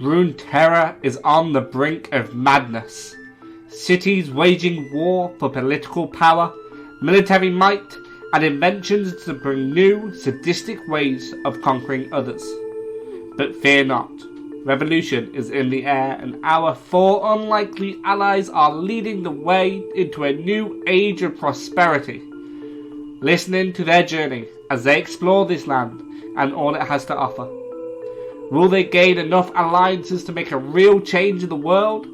Rune terror is on the brink of madness. Cities waging war for political power, military might, and inventions to bring new, sadistic ways of conquering others. But fear not. Revolution is in the air, and our 4 unlikely allies are leading the way into a new age of prosperity. Listening to their journey as they explore this land and all it has to offer. Will they gain enough alliances to make a real change in the world?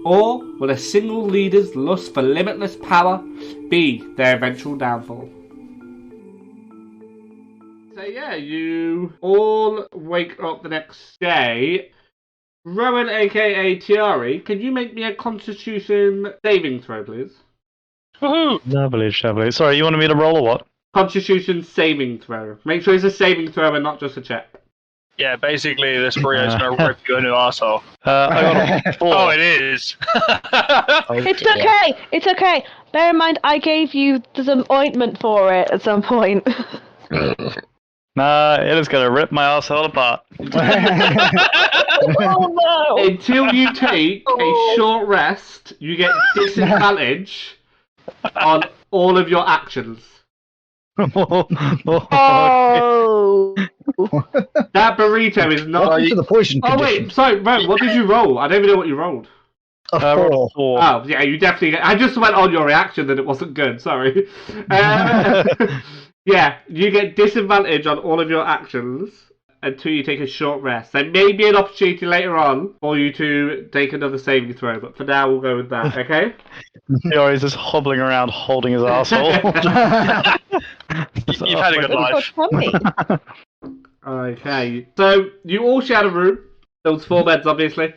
Or will a single leader's lust for limitless power be their eventual downfall? So yeah, you all wake up the next day. Rowan, aka Tiari, can you make me a Constitution saving throw, please? Woohoo! Lovely. Sorry, you wanted me to roll or what? Constitution saving throw. Make sure it's a saving throw and not just a check. Yeah, basically this burrito's gonna rip you a new arsehole. I got a 4. Oh, it is! It's okay. Bear in mind, I gave you some ointment for it at some point. Nah, it is gonna rip my arsehole apart. Oh no! Until you take a short rest, you get disadvantage on all of your actions. Oh! That burrito is not... Welcome to the poison Oh condition. wait, sorry, Ron, what did you roll? I don't even know what you rolled. A 4. 4. Oh, yeah, you definitely... I just went on your reaction that it wasn't good, sorry. Yeah, you get disadvantage on all of your actions until you take a short rest. There may be an opportunity later on for you to take another saving throw, but for now we'll go with that, okay? He's just hobbling around holding his arsehole. You've had a good life. Okay, so you all share a room. There was 4 beds, obviously.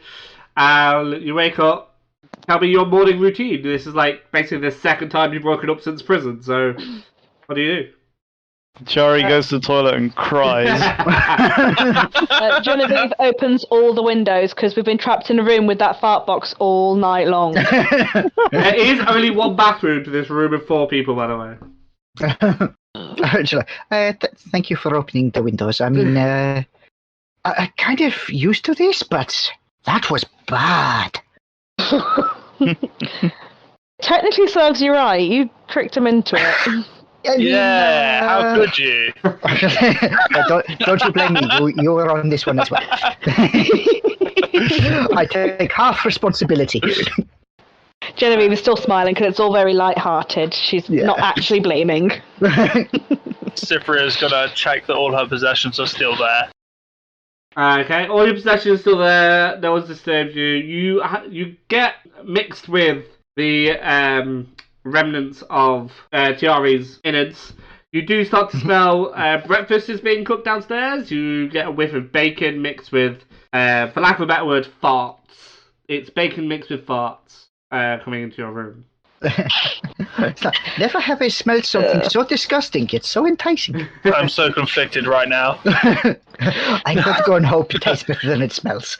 And you wake up. Tell me your morning routine. This is like basically the second time you've woken up since prison, so what do you do? Jari goes to the toilet and cries. Genevieve opens all the windows because we've been trapped in a room with that fart box all night long. There is only 1 bathroom to this room of 4 people, by the way. Thank you for opening the windows. I mean, I'm kind of used to this, but that was bad. Technically serves you right. You tricked him into it. Yeah, how could you? Don't you blame me. You were on this one as well. I take half responsibility. Genevieve is still smiling because it's all very light-hearted. She's not actually blaming. Cypria's gonna check that all her possessions are still there. Okay, all your possessions are still there. No one's disturbed you. You get mixed with the remnants of Tiari's innards. You do start to smell breakfast is being cooked downstairs. You get a whiff of bacon mixed with, for lack of a better word, farts. It's bacon mixed with farts coming into your room. Never have I smelled something so disgusting yet so enticing. I'm so conflicted right now. I'm going to go and hope it tastes better than it smells.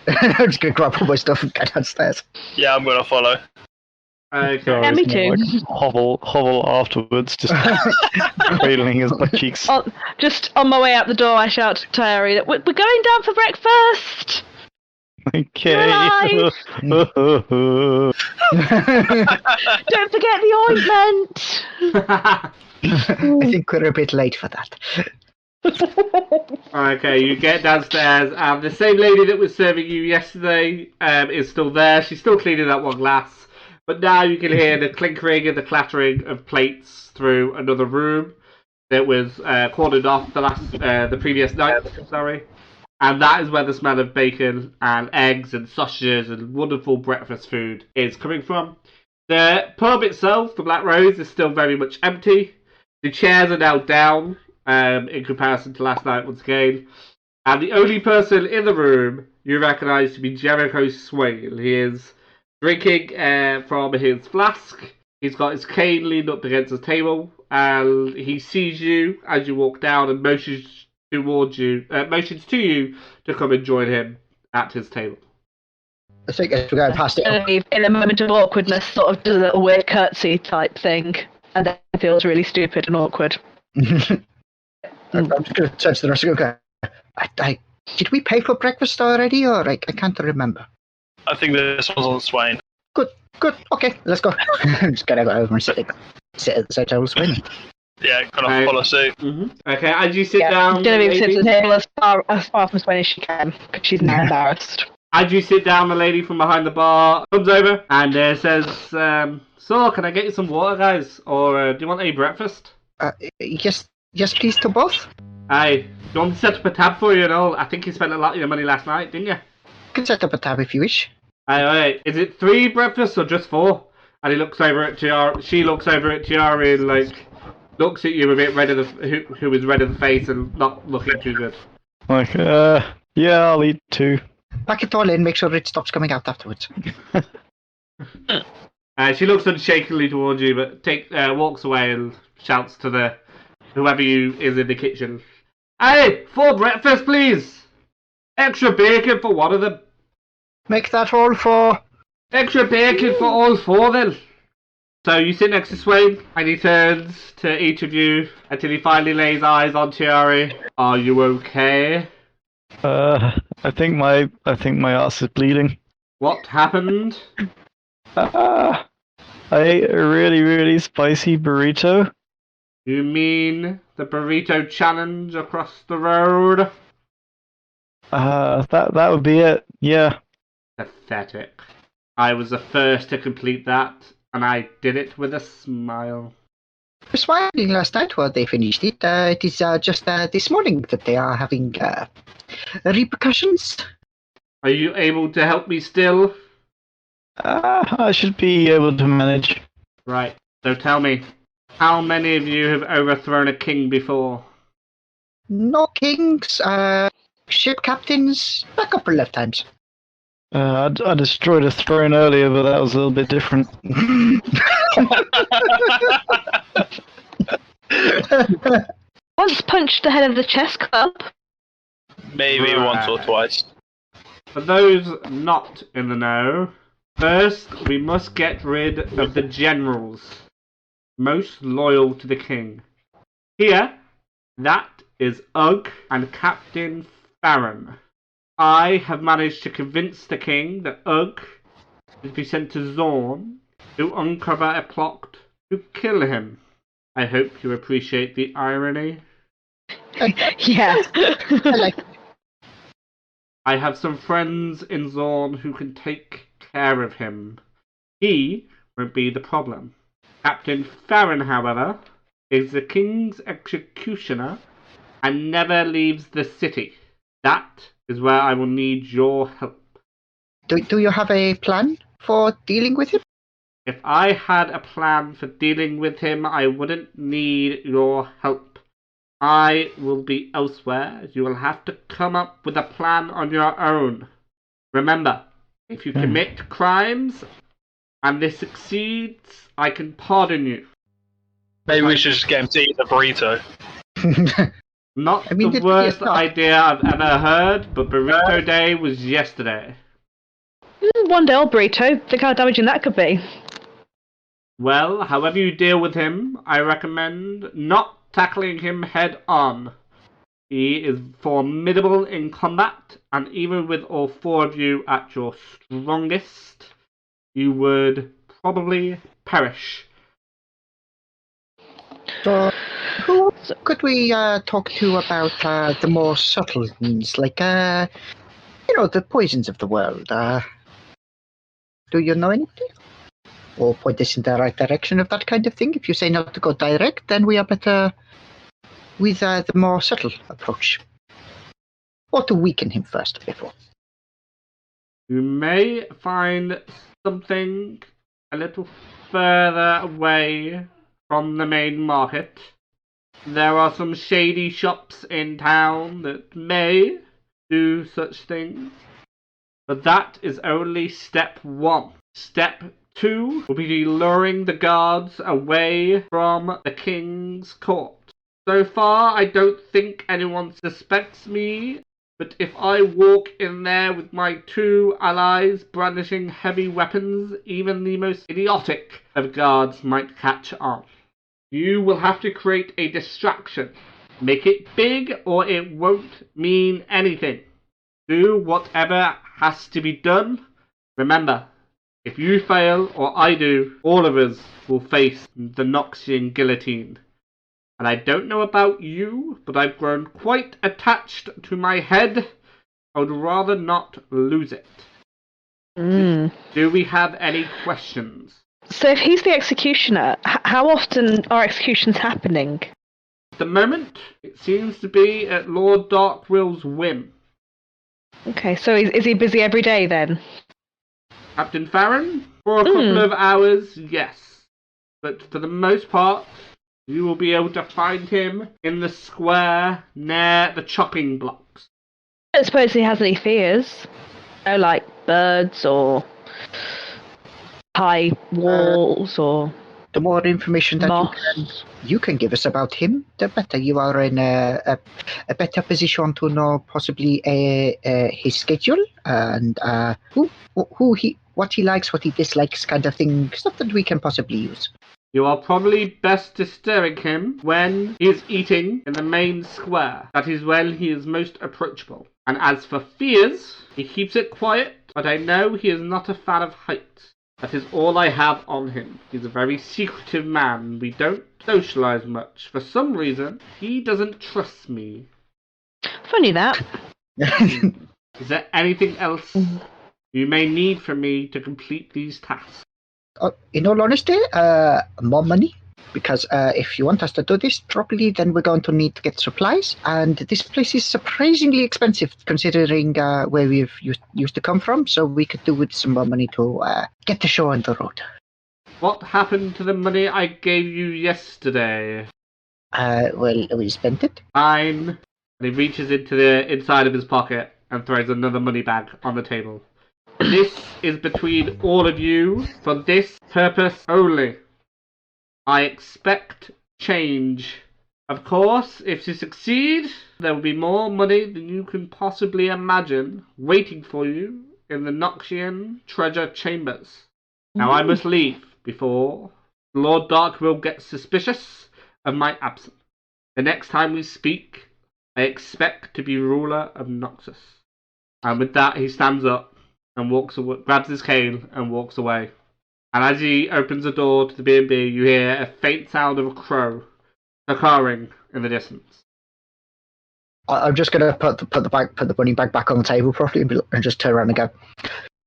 I'm just going to grab all my stuff and get downstairs. Yeah, I'm gonna follow. Okay. Yeah, me too. Like, hovel afterwards, just cradling his butt cheeks. Just on my way out the door, I shout to Terry that we're going down for breakfast. Okay. Don't forget the ointment. I think we're a bit late for that. Okay, you get downstairs, and the same lady that was serving you yesterday is still there. She's still cleaning that one glass, but now you can hear the clinkering and the clattering of plates through another room that was cordoned off the previous night. Sorry. And that is where the smell of bacon and eggs and sausages and wonderful breakfast food is coming from. The pub itself, the Black Rose, is still very much empty. The chairs are now down in comparison to last night once again. And the only person in the room you recognise to be Jericho Swain. He is drinking from his flask. He's got his cane leaned up against the table. And he sees you as you walk down and motions to you to come and join him at his table. I think as we're going past it. Genevieve, in a moment of awkwardness, sort of does a little weird curtsy type thing, and then feels really stupid and awkward. I'm just going to turn to the rest of the group. I Did we pay for breakfast already, or I can't remember? I think this one's on Swain. Good. Okay, let's go. I'm just gonna go over and sit at the table, Swain. Yeah, kind of follow suit. Okay, as you sit down, Genevieve sits lady, at the table as far from Swain as she can, because she's now embarrassed. as you sit down, the lady from behind the bar comes over and says, "So, can I get you some water, guys? Or do you want any breakfast?" Yes, please, to both. Aye. Do you want me to set up a tab for you and all? I think you spent a lot of your money last night, didn't you? You can set up a tab if you wish. Aye. Is it 3 breakfasts or just 4? And he looks over at Tiara. She looks over at Tiara and looks at you a bit red of the who is red of the face and not looking too good. Like, yeah, I'll eat 2. Pack it all in, make sure it stops coming out afterwards. She looks unshakily towards you, but walks away and shouts to whoever is in the kitchen. "Hey, 4 breakfast, please! Extra bacon for one of them. Make that all for... Extra bacon for all 4 then." So you sit next to Swain, and he turns to each of you until he finally lays eyes on Tiari. "Are you okay? I think my ass is bleeding. What happened?" I ate a really, really spicy burrito. "You mean the burrito challenge across the road?" That would be it. Yeah. Pathetic. I was the first to complete that, and I did it with a smile. Smiling last night while they finished it. It is just this morning that they are having repercussions. Are you able to help me still? I should be able to manage. Right. So tell me, how many of you have overthrown a king before? No kings, ship captains, a couple of times. I destroyed a throne earlier, but that was a little bit different. Once punched the head of the chess club. Maybe once or twice. For those not in the know, first we must get rid of the generals most loyal to the king. Here, that is Ugg and Captain Farron. I have managed to convince the king that Ugg is to be sent to Zorn to uncover a plot to kill him. I hope you appreciate the irony. Yeah. I like it. I have some friends in Zorn who can take care of him. He won't be the problem. Captain Farron, however, is the king's executioner and never leaves the city. That is where I will need your help. Do you have a plan for dealing with him? If I had a plan for dealing with him, I wouldn't need your help. I will be elsewhere. You will have to come up with a plan on your own. Remember, if you commit crimes and this succeeds, I can pardon you. Maybe we should just get him to eat the burrito. Not I mean, the it's worst not- idea I've ever heard, but Burrito Day was yesterday. One day old burrito. Think how damaging that could be. Well, however you deal with him, I recommend not tackling him head on. He is formidable in combat, and even with all 4 of you at your strongest, you would probably perish. So, who could we talk to about the more subtle means, like, the poisons of the world? Do you know anything? Or point us in the right direction of that kind of thing? If you say not to go direct, then we are better with the more subtle approach. Or to weaken him first before. You may find something a little further away from the main market. There are some shady shops in town that may do such things. But that is only step 1. Step 2 will be luring the guards away from the king's court. So far, I don't think anyone suspects me, but if I walk in there with my 2 allies brandishing heavy weapons, even the most idiotic of guards might catch on. You will have to create a distraction. Make it big or it won't mean anything. Do whatever has to be done. Remember, if you fail or I do, all of us will face the Noxian guillotine. And I don't know about you, but I've grown quite attached to my head. I would rather not lose it. Do we have any questions? So if he's the executioner, how often are executions happening? At the moment, it seems to be at Lord Darkwill's whim. Okay, so is he busy every day then? Captain Farron? For a couple of hours, yes. But for the most part, you will be able to find him in the square near the chopping blocks. I don't suppose he has any fears. No, like birds or high walls or The more information that moss. you can give us about him, the better you are in a better position to know possibly his schedule and what he likes, what he dislikes, kind of thing, stuff that we can possibly use. You are probably best disturbing him when he is eating in the main square. That is when he is most approachable. And as for fears, he keeps it quiet, but I know he is not a fan of heights. That is all I have on him. He's a very secretive man. We don't socialise much. For some reason, he doesn't trust me. Funny that. Is there anything else you may need from me to complete these tasks? In all honesty, more money. Because if you want us to do this properly, then we're going to need to get supplies. And this place is surprisingly expensive, considering where we've used to come from. So we could do with some more money to get the show on the road. What happened to the money I gave you yesterday? Well, we spent it. Fine. And he reaches into the inside of his pocket and throws another money bag on the table. This is between all of you for this purpose only. I expect change. Of course, if you succeed, there will be more money than you can possibly imagine waiting for you in the Noxian treasure chambers. Now I must leave before Lord Darkwill gets suspicious of my absence. The next time we speak, I expect to be ruler of Noxus. And with that, he stands up and walks away, grabs his cane and walks away. And as he opens the door to the B&B, you hear a faint sound of a crow cackling in the distance. I'm just going to put the money bag back on the table properly and just turn around and go.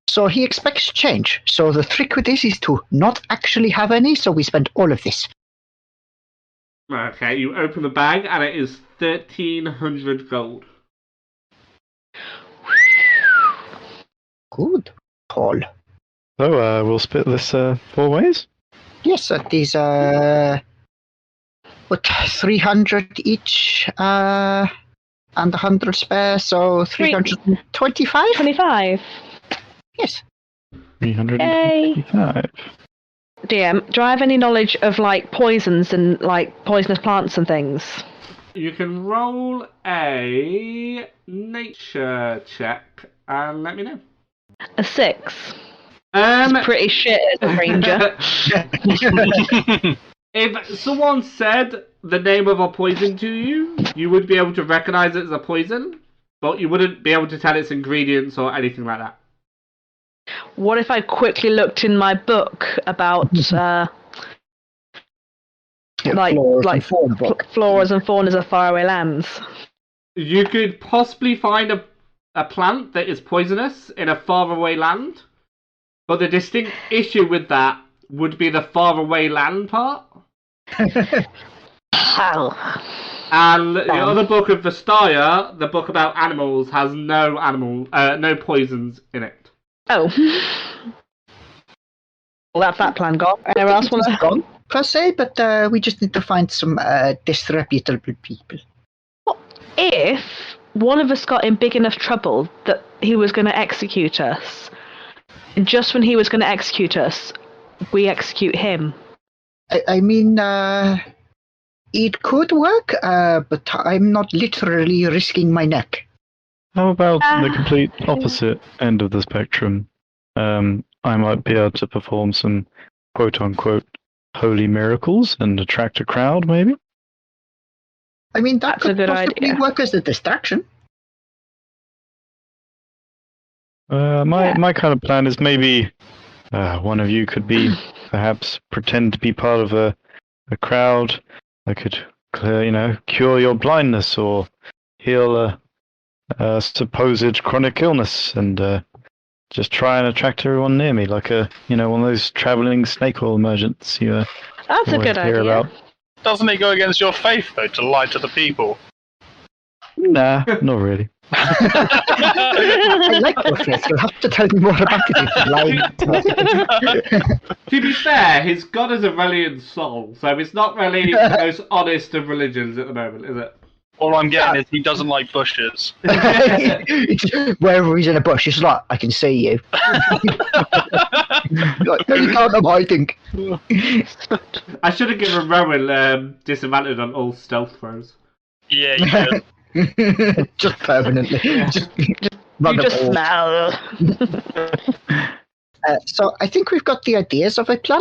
So he expects change. So the trick with this is to not actually have any, so we spend all of this. Okay, you open the bag and it is 1,300 gold. Good. Paul. So we'll split this 4 ways? Yes, that is 300 each and 100 spare, so 325? 25. Yes. 325. DM, do I have any knowledge of like poisons and like poisonous plants and things? You can roll a nature check and let me know. A 6. It's pretty shit as a ranger. If someone said the name of a poison to you, you would be able to recognize it as a poison, but you wouldn't be able to tell its ingredients or anything like that. What if I quickly looked in my book about floras and faunas of faraway lands? You could possibly find a plant that is poisonous in a faraway land, but the distinct issue with that would be the faraway land part. How? And the other book of Vestaya, the book about animals, has no poisons in it. Oh. Well, that's that plan gone. Anyone else want to... gone, per se, but we just need to find some disreputable people. What if one of us got in big enough trouble that he was going to execute us? And just when he was going to execute us, we execute him? I mean, it could work, but I'm not literally risking my neck. How about the complete opposite end of the spectrum? I might be able to perform some quote-unquote holy miracles and attract a crowd, maybe? I mean, that That's a could good possibly idea. work as a distraction. My kind of plan is maybe one of you could be perhaps pretend to be part of a crowd. I could cure your blindness or heal a supposed chronic illness, and just try and attract everyone near me, like one of those traveling snake oil merchants you That's a good hear idea. about. Doesn't it go against your faith, though, to lie to the people? Nah, not really. I like your face. You'll have to tell me more about it if you're lying. To be fair, his god is a Relian soul, so it's not really the most honest of religions at the moment, is it? All I'm getting is he doesn't like bushes. Wherever he's in a bush, it's like, I can see you. Like, no, you can't, I'm hiding. I should have given Rowan disadvantage on all stealth throws. Yeah, you should. Just permanently. Just run You the just ball. smell. So I think we've got the ideas of a plan.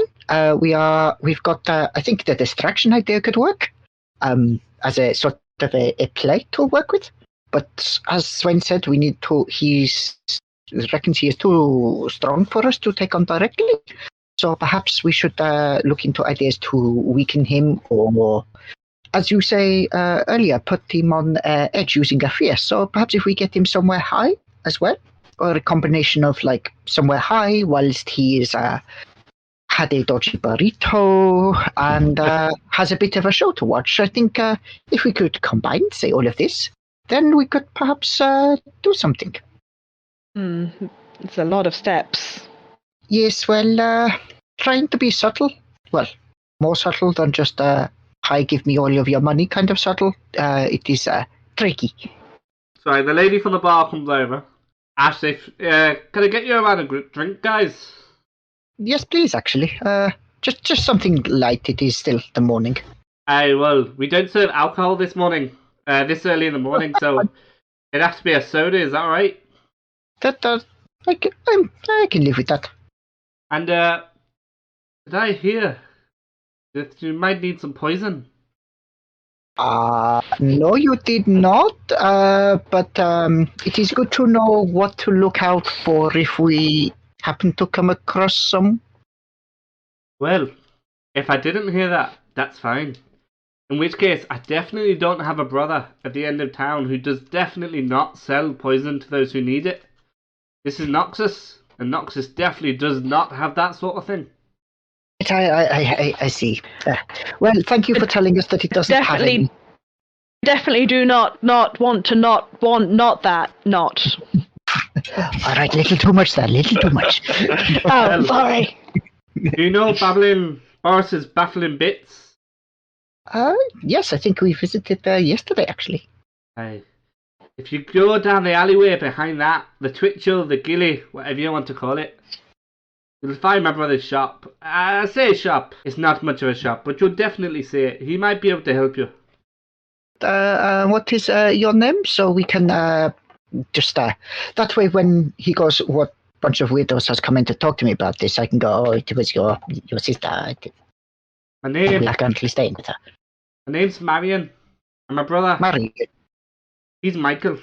We've got. I think the distraction idea could work, as a sort of a play to work with. But as Swain said, we need to. He reckons he is too strong for us to take on directly. So perhaps we should look into ideas to weaken him, or, as you say earlier, put him on edge using a fear. So perhaps if we get him somewhere high as well, or a combination of like somewhere high whilst he is had a dodgy burrito and has a bit of a show to watch. I think if we could combine, say, all of this, then we could perhaps do something. It's a lot of steps. Yes, well, trying to be subtle. Well, more subtle than just hi, give me all of your money kind of subtle. It is tricky. Sorry, the lady from the bar comes over. Asks if, can I get you around a drink, guys? Yes, please, actually. Just something light. It is still the morning. Well, we don't serve alcohol this morning. This early in the morning, so it'd have to be a soda, is that right? I can live with that. And, did I hear that you might need some poison? No, you did not. But it is good to know what to look out for if we happen to come across some. Well, if I didn't hear that, that's fine. In which case, I definitely don't have a brother at the end of town who does definitely not sell poison to those who need it. This is Noxus, and Noxus definitely does not have that sort of thing. I see. Well, thank you for telling us that it doesn't have any. Definitely do not want that. All right, little too much there, little too much. Oh, sorry. Do you know Boris's Baffling Bits? Yes, I think we visited there yesterday, actually. Hey. If you go down the alleyway behind that, the Twitchell, the Gilly, whatever you want to call it, you'll find my brother's shop. I say shop. It's not much of a shop, but you'll definitely see it. He might be able to help you. What is your name? So we can just that way when he goes, what bunch of weirdos has come in to talk to me about this, I can go, oh, it was your sister. My name. I'm currently staying with her. My name's Marion. And my brother. Marion. He's Michael.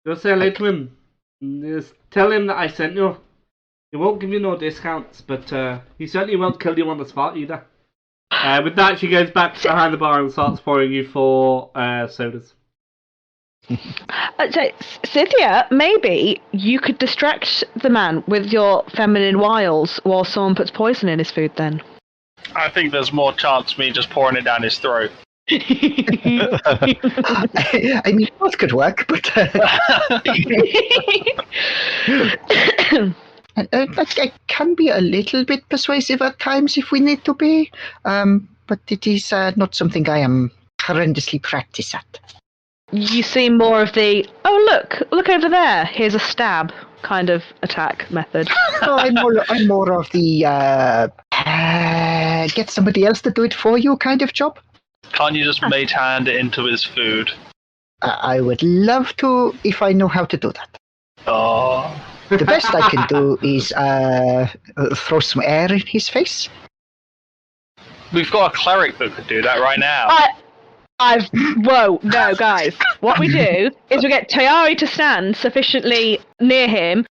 Go say hello to him. Just tell him that I sent you. He won't give you no discounts, but he certainly won't kill you on the spot either. With that, she goes back behind the bar and starts pouring you 4 sodas. So, Cynthia, maybe you could distract the man with your feminine wiles while someone puts poison in his food then. I think there's more chance of me just pouring it down his throat. I mean, both could work, but I can be a little bit persuasive at times if we need to be, but it is not something I am horrendously practiced at. You see more of the, oh look over there, here's a stab kind of attack method. So I'm more of the get somebody else to do it for you kind of job. Can't you just mage hand it into his food? I would love to if I know how to do that. Oh. The best I can do is throw some air in his face. We've got a cleric that could do that right now. Whoa, no, guys. What we do is we get Tayari to stand sufficiently near him.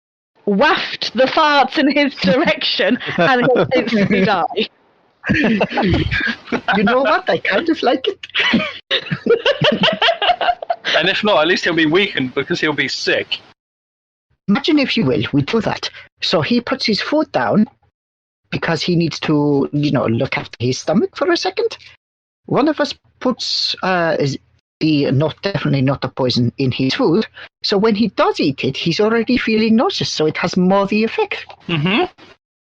waft the farts in his direction and he'll instantly die. You know what? I kind of like it. And if not, at least he'll be weakened because he'll be sick. Imagine, if you will, we do that. So he puts his foot down because he needs to, look after his stomach for a second. One of us puts definitely not the poison in his food. So when he does eat it, he's already feeling nauseous. So it has more the effect. Mm-hmm.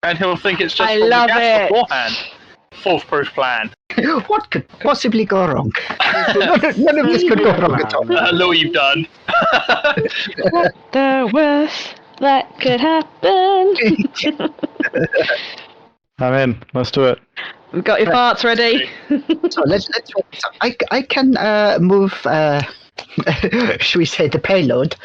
And he'll think it's just I from the love gas it. beforehand. Foolproof plan. What could possibly go wrong? None of this could go wrong at all. Look what you've done. The worst that could happen. I'm in. Let's do it. We've got your farts ready. So let's. So I can move. Should we say the payload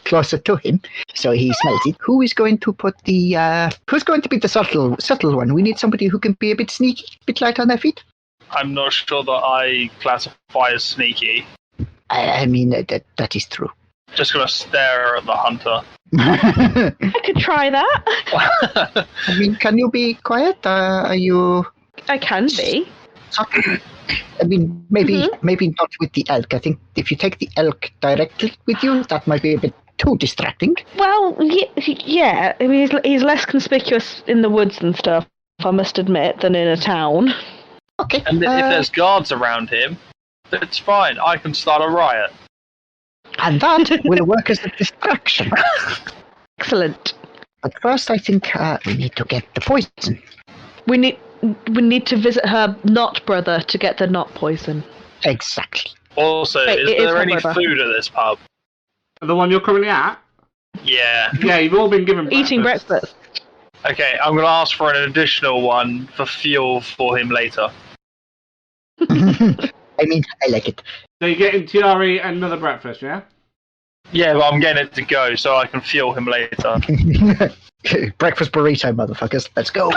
closer to him, so he smells it. Who is going to put the? Who's going to be the subtle one? We need somebody who can be a bit sneaky, a bit light on their feet. I'm not sure that I classify as sneaky. I mean that is true. Just gonna stare at the hunter. I could try that. I mean, can you be quiet? Are you? I can be. I mean, maybe not with the elk. I think if you take the elk directly with you, that might be a bit too distracting. Well, yeah. I mean, he's less conspicuous in the woods and stuff, I must admit, than in a town. Okay. And if there's guards around him, it's fine. I can start a riot. And that will work as a distraction. Excellent. But first, I think we need to get the poison. We need to visit her not brother to get the not poison. Exactly. Also, Wait, is it is there her any brother. food at this pub? The one you're currently at? Yeah. Yeah, you've all been given breakfast. Eating breakfast. Okay, I'm gonna ask for an additional one for fuel for him later. I mean, I like it. So you're getting Tiari another breakfast, yeah? Yeah, but I'm getting it to go so I can fuel him later. Breakfast burrito, motherfuckers. Let's go.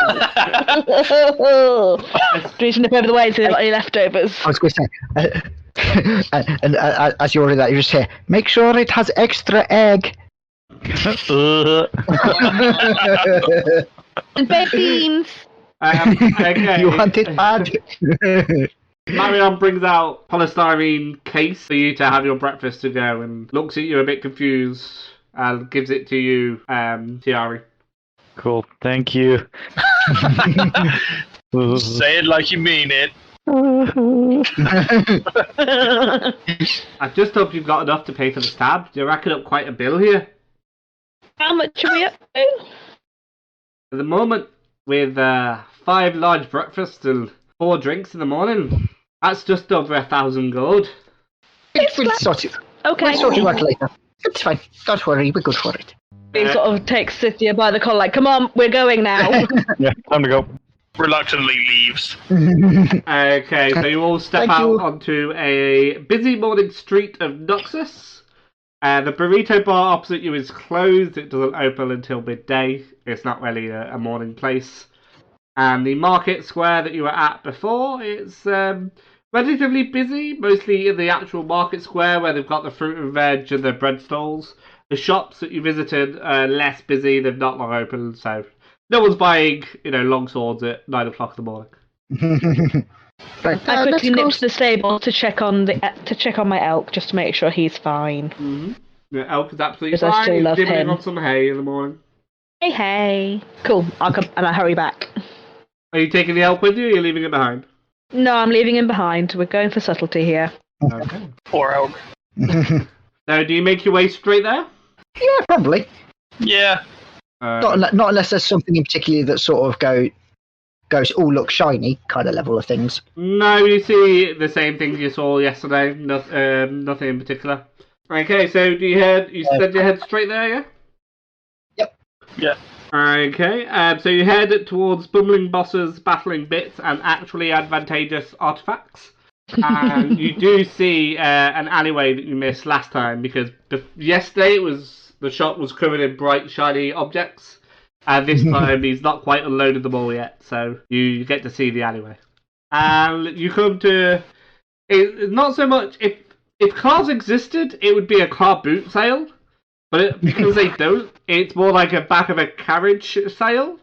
Reaching up over the way to any leftovers. I was going to say, and as you order that, you just say, make sure it has extra egg. And baked beans. Okay. You want it bad? Marion brings out polystyrene case for you to have your breakfast to go and looks at you a bit confused and gives it to you, Tiari. Cool. Thank you. Say it like you mean it. I just hope you've got enough to pay for the stab. You're racking up quite a bill here. How much are we up to? At the moment, with 5 large breakfasts and 4 drinks in the morning, that's just over 1,000 gold. We'll sort it. Okay. We'll sort it out later. It's fine. Don't worry. We're good for it. He sort of takes Cynthia by the collar, like, come on, we're going now. Yeah, time to go. Reluctantly leaves. Okay, so you all step Thank out you. onto a busy morning street of Noxus. The burrito bar opposite you is closed. It doesn't open until midday. It's not really a morning place. And the market square that you were at before, it's relatively busy, mostly in the actual market square where they've got the fruit and veg and the bread stalls. The shops that you visited are less busy, they've not long open, so no one's buying, long swords at 9 o'clock in the morning. Right, I quickly let's go. nipped to the stable to check on my elk, just to make sure he's fine. Mm-hmm. The elk is absolutely Because I fine. still He's love dibbling him. on some hay in the morning. Hey. Cool, I'll come, and I hurry back. Are you taking the elk with you, or are you leaving it behind? No, I'm leaving him behind. We're going for subtlety here. Okay. Poor elk. Now, do you make your way straight there? Yeah, probably. Yeah. Not unless there's something in particular that sort of goes, oh, look, shiny kind of level of things. No, you see the same things you saw yesterday. Nothing in particular. Okay, so do you head? You said you head straight there, yeah? Yep. Yeah. Okay, so you head towards bumbling bosses, battling bits, and actually advantageous artifacts. And you do see an alleyway that you missed last time because yesterday the shop was covered in bright, shiny objects, and this time he's not quite unloaded them all yet. So you get to see the alleyway, and you come to not so much if cars existed, it would be a car boot sale. But because they don't, it's more like a back of a carriage sale.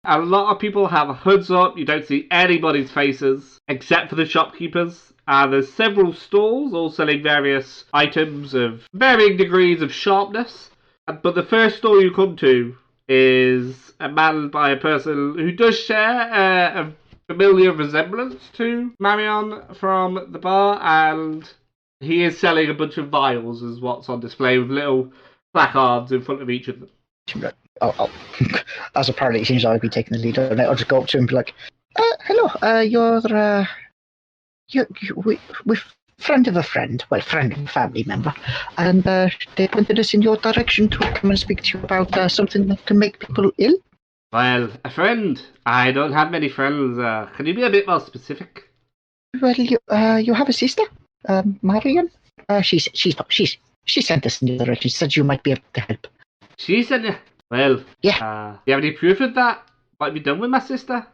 A lot of people have hoods up, you don't see anybody's faces, except for the shopkeepers. There's several stalls, all selling various items of varying degrees of sharpness. But the first store you come to is manned by a person who does share a familiar resemblance to Marion from the bar, and he is selling a bunch of vials as what's on display with little placards in front of each of them. As apparently it seems I'll be taking the lead on it, I'll just go up to him and be like, hello, we're friend of a friend, well, friend of a family member, and they pointed us in your direction to come and speak to you about something that can make people ill. Well, a friend? I don't have many friends. Can you be a bit more specific? Well, you have a sister, Marion? She sent us in your direction. She said you might be able to help. She said you? Well, yeah. Do you have any proof of that? What have you done with my sister?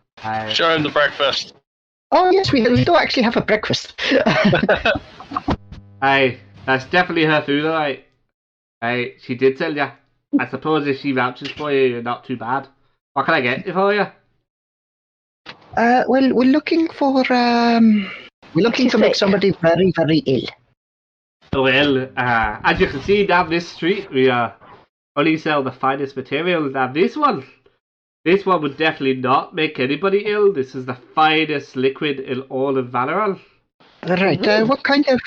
Show him the breakfast. Oh, yes, we do actually have a breakfast. Aye, that's definitely her food, alright. Aye, she did tell you. I suppose if she vouches for you, you're not too bad. What can I get for you? Well, we're looking to make somebody very, very ill. Well, as you can see down this street, we only sell the finest materials. Now this one would definitely not make anybody ill. This is the finest liquid in all of Valoran. Right, what kind of,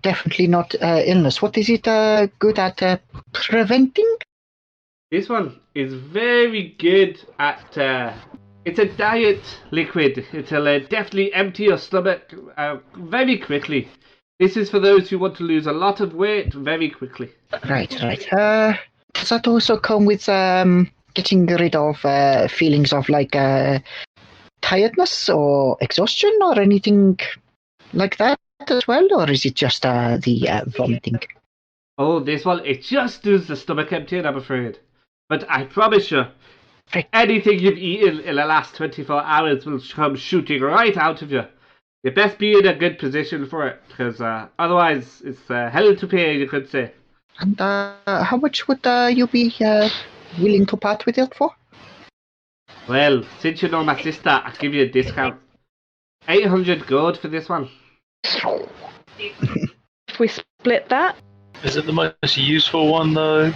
definitely not illness, what is it good at preventing? This one is very good at, it's a diet liquid. It'll definitely empty your stomach very quickly. This is for those who want to lose a lot of weight very quickly. Right. Does that also come with getting rid of feelings of like tiredness or exhaustion or anything like that as well, or is it just the vomiting? Oh, this one, it just does the stomach emptying, I'm afraid. But I promise you, anything you've eaten in the last 24 hours will come shooting right out of you. You best be in a good position for it, because otherwise it's hell to pay, you could say. And how much would you be willing to part with it for? Well, since you know my sister, I'll give you a discount. 800 gold for this one. If we split that? Is it the most useful one, though?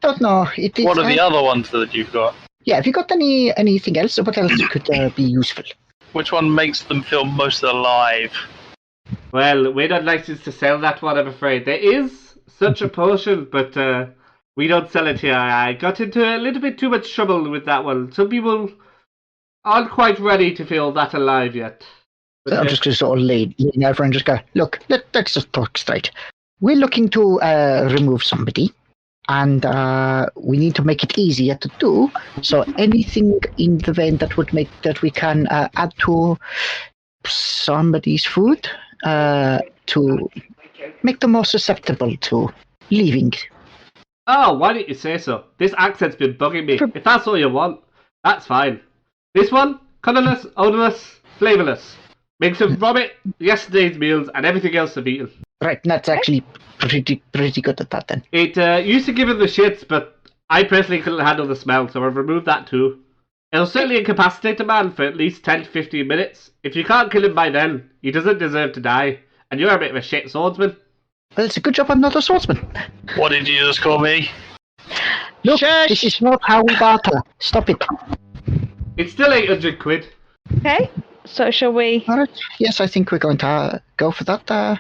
Don't know. It is, what are the other ones that you've got? Yeah, have you got anything else? What else could be useful? Which one makes them feel most alive? Well, we're not licensed to sell that one, I'm afraid. There is such a potion, but we don't sell it here. I got into a little bit too much trouble with that one. Some people aren't quite ready to feel that alive yet. But, I'm just going to sort of lean over and just go, look, let's just talk straight. We're looking to remove somebody, and we need to make it easier to do. So anything in the vein that would make that we can add to somebody's food to make them more susceptible to leaving. Oh, why didn't you say so? This accent's been bugging me. If that's all you want, that's fine. This one, colourless, odourless, flavourless. Makes them vomit yesterday's meals and everything else they've eaten. Right, that's actually pretty good at that then. It used to give him the shits, but I personally couldn't handle the smell, so I've removed that too. It'll certainly incapacitate a man for at least 10 to 15 minutes. If you can't kill him by then, he doesn't deserve to die. And you're a bit of a shit swordsman. Well, it's a good job I'm not a swordsman. What did you just call me? Look, this is not how we barter. Stop it. It's still 800 quid. Okay, so shall we... Alright, yes, I think we're going to go for that.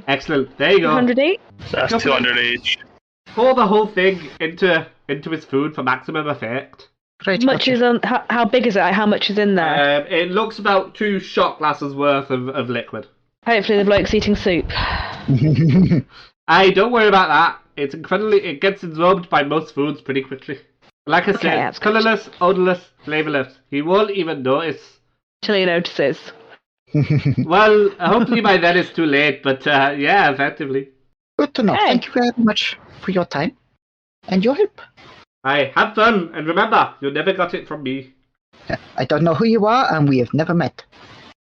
Excellent, there you go. 100 each? That's 200 each. Pour the whole thing into his food for maximum effect. Right, Much is on. How big is it? How much is in there? It looks about 2 shot glasses worth of liquid. Hopefully the bloke's eating soup. Hey, don't worry about that. It gets absorbed by most foods pretty quickly. Like I said, colourless, odourless, flavourless. He won't even notice. Till he notices. Well, hopefully by then it's too late, but yeah, effectively. Good to know. Hey. Thank you very much for your time and your help. Aye, have fun, and remember, you never got it from me. I don't know who you are, and we have never met.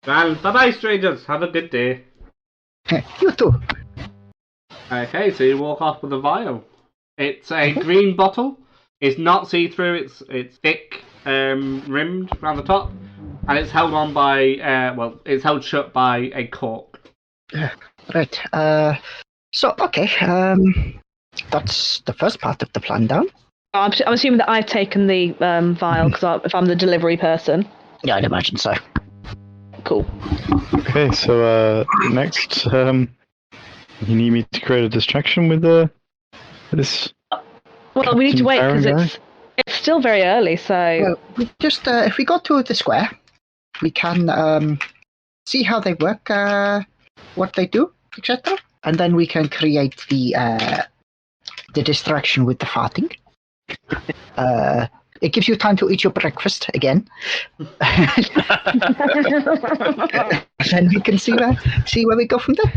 Well, bye-bye, strangers. Have a good day. You too. Okay, so you walk off with a vial. It's a green bottle. It's not see-through. It's thick, rimmed around the top, and it's held on by it's held shut by a cork. Right. That's the first part of the plan down. I'm assuming that I've taken the vial because if I'm the delivery person. Yeah, I'd imagine so. Cool. Okay, so next, you need me to create a distraction with this. Well, we need to wait Captain because it's still very early. So Well, we just if we go to the square, we can see how they work, what they do, etc., and then we can create the distraction with the farting. It gives you time to eat your breakfast again. Then we can see where we go from there.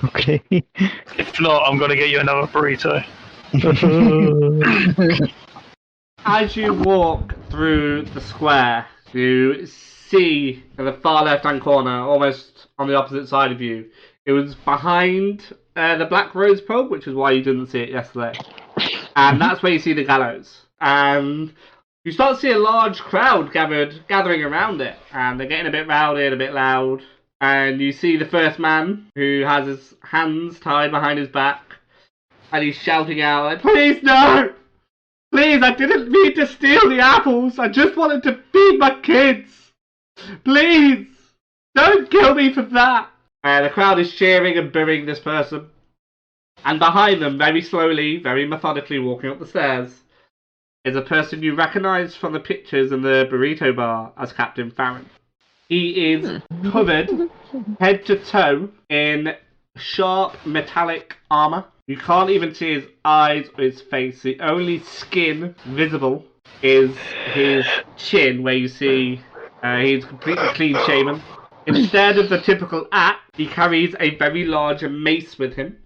Okay. If not, I'm going to get you another burrito. As you walk through the square, you see in the far left-hand corner, almost on the opposite side of you, it was behind the Black Rose pub, which is why you didn't see it yesterday. And that's where you see the gallows. And you start to see a large crowd gathering around it. And they're getting a bit rowdy and a bit loud. And you see the first man, who has his hands tied behind his back. And he's shouting out, like, "Please, no! Please, I didn't mean to steal the apples. I just wanted to feed my kids. Please, don't kill me for that." The crowd is cheering and booing this person. And behind them, very slowly, very methodically walking up the stairs, is a person you recognise from the pictures in the burrito bar as Captain Farron. He is covered head to toe in sharp metallic armour. You can't even see his eyes or his face. The only skin visible is his chin, where you see he's completely clean shaven. Instead of the typical axe, he carries a very large mace with him.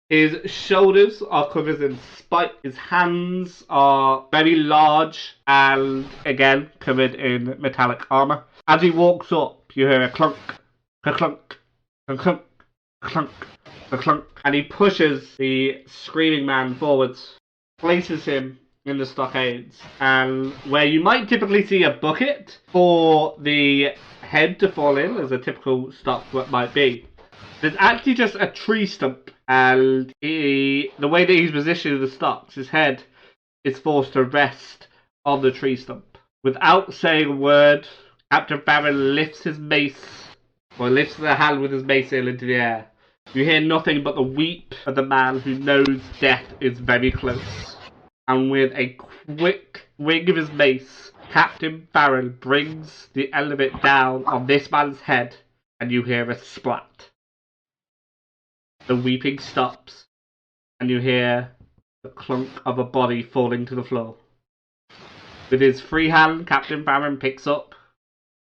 His shoulders are covered in spikes. His hands are very large and, again, covered in metallic armour. As he walks up, you hear a clunk, a clunk, a clunk, a clunk, a clunk. And he pushes the screaming man forwards, places him in the stockades. And where you might typically see a bucket for the head to fall in, as a typical stock might be, there's actually just a tree stump. And the way that he's positioned the stocks, his head is forced to rest on the tree stump. Without saying a word, Captain Farron lifts his mace, or lifts the hand with his mace into the air. You hear nothing but the weep of the man who knows death is very close. And with a quick swing of his mace, Captain Farron brings the end of it down on this man's head, and you hear a splat. The weeping stops, and you hear the clunk of a body falling to the floor. With his free hand, Captain Farron picks up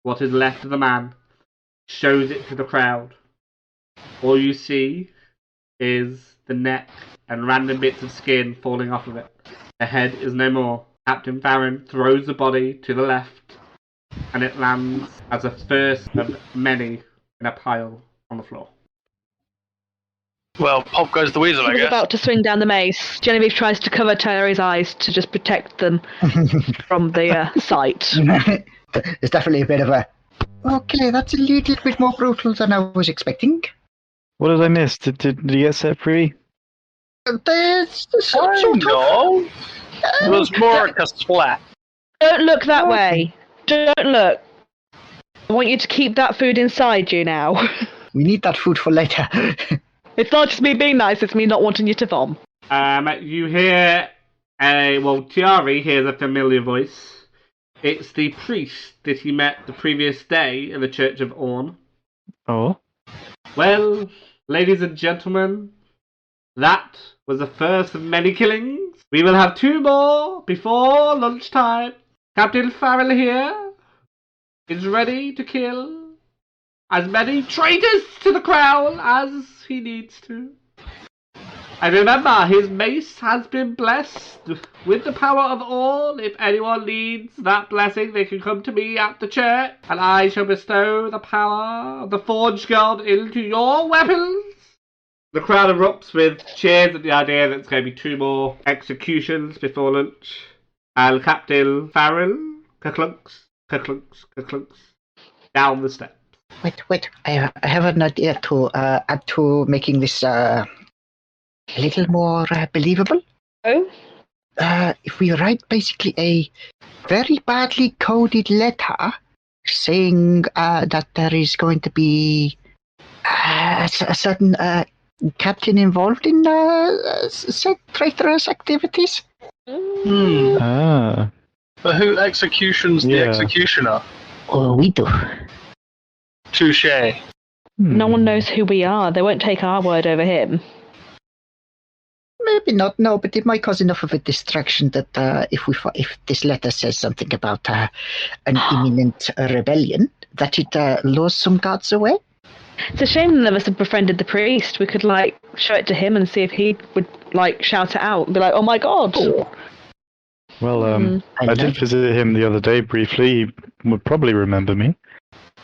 what is left of the man, shows it to the crowd. All you see is the neck and random bits of skin falling off of it. The head is no more. Captain Farron throws the body to the left, and it lands as a first of many in a pile on the floor. Well, pop goes the weasel, I He was guess. about to swing down the mace. Genevieve tries to cover Terry's eyes to just protect them from the sight. It's definitely a bit of a... Okay, that's a little bit more brutal than I was expecting. What did I miss? Did he get set free? There's some sort of... No. It was more like a splat. Don't look that way. Don't look. I want you to keep that food inside you now. We need that food for later. It's not just me being nice, it's me not wanting you to vom. You hear Tiari hears a familiar voice. It's the priest that he met the previous day in the Church of Orn. Oh? Well, ladies and gentlemen, that was the first of many killings. We will have 2 more before lunchtime. Captain Farrell here is ready to kill as many traitors to the crown as he needs to. And remember, his mace has been blessed with the power of all. If anyone needs that blessing, they can come to me at the church, and I shall bestow the power of the Forge God into your weapons. The crowd erupts with cheers at the idea that there's going to be 2 more executions before lunch. And Captain Farrell clunks down the steps. Wait. I have an idea to add to making this a little more believable. Oh? If we write basically a very badly coded letter saying that there is going to be a certain captain involved in said traitorous activities. Ah. But who executions the Yeah. executioner? Oh, we do. Touche. No one knows who we are. They won't take our word over him. Maybe not, no, but it might cause enough of a distraction that if this letter says something about an imminent rebellion, that it lures some guards away. It's a shame none of us have befriended the priest. We could, show it to him and see if he would, shout it out and be like, oh my god! Well, I I did visit him the other day briefly. He would probably remember me.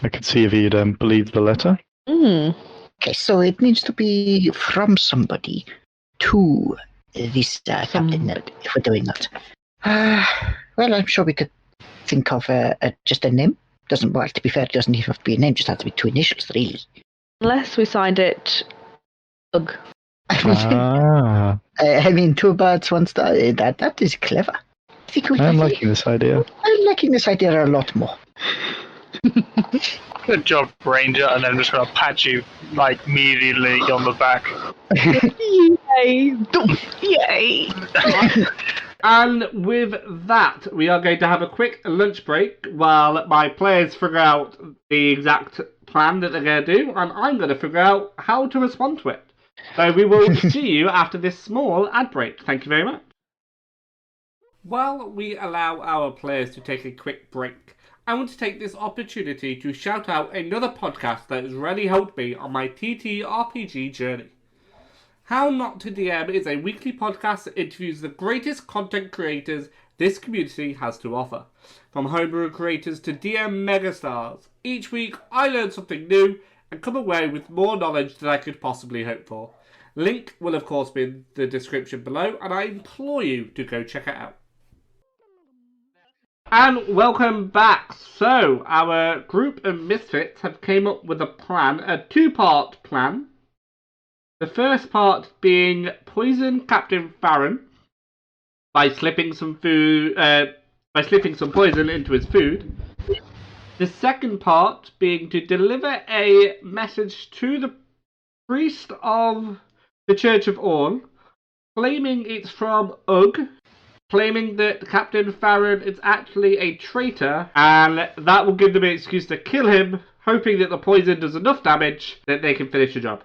I could see if he'd believed the letter. Okay, so it needs to be from somebody to this captain if we're doing that. Well, I'm sure we could think of just a name. To be fair, it doesn't even have to be a name, just have to be 2 initials, really. Unless we signed it... Ugh. Ah. I mean, 2 birds, 1 star. That is clever. I'm liking this idea. I'm liking this idea a lot more. Good job, Ranger, and then I'm just gonna pat you immediately on the back. Yay! Yay! And with that, we are going to have a quick lunch break while my players figure out the exact plan that they're going to do, and I'm going to figure out how to respond to it. So we will see you after this small ad break. Thank you very much. While we allow our players to take a quick break, I want to take this opportunity to shout out another podcast that has really helped me on my TTRPG journey. How Not to DM is a weekly podcast that interviews the greatest content creators this community has to offer. From homebrew creators to DM megastars, each week I learn something new and come away with more knowledge than I could possibly hope for. Link will of course be in the description below, and I implore you to go check it out. And welcome back. So, our group of misfits have came up with a plan, a 2-part plan. The first part being poison Captain Farron by slipping some poison into his food. The second part being to deliver a message to the priest of the Church of Orn, claiming it's from Ugg, claiming that Captain Farron is actually a traitor, and that will give them an excuse to kill him, hoping that the poison does enough damage that they can finish the job.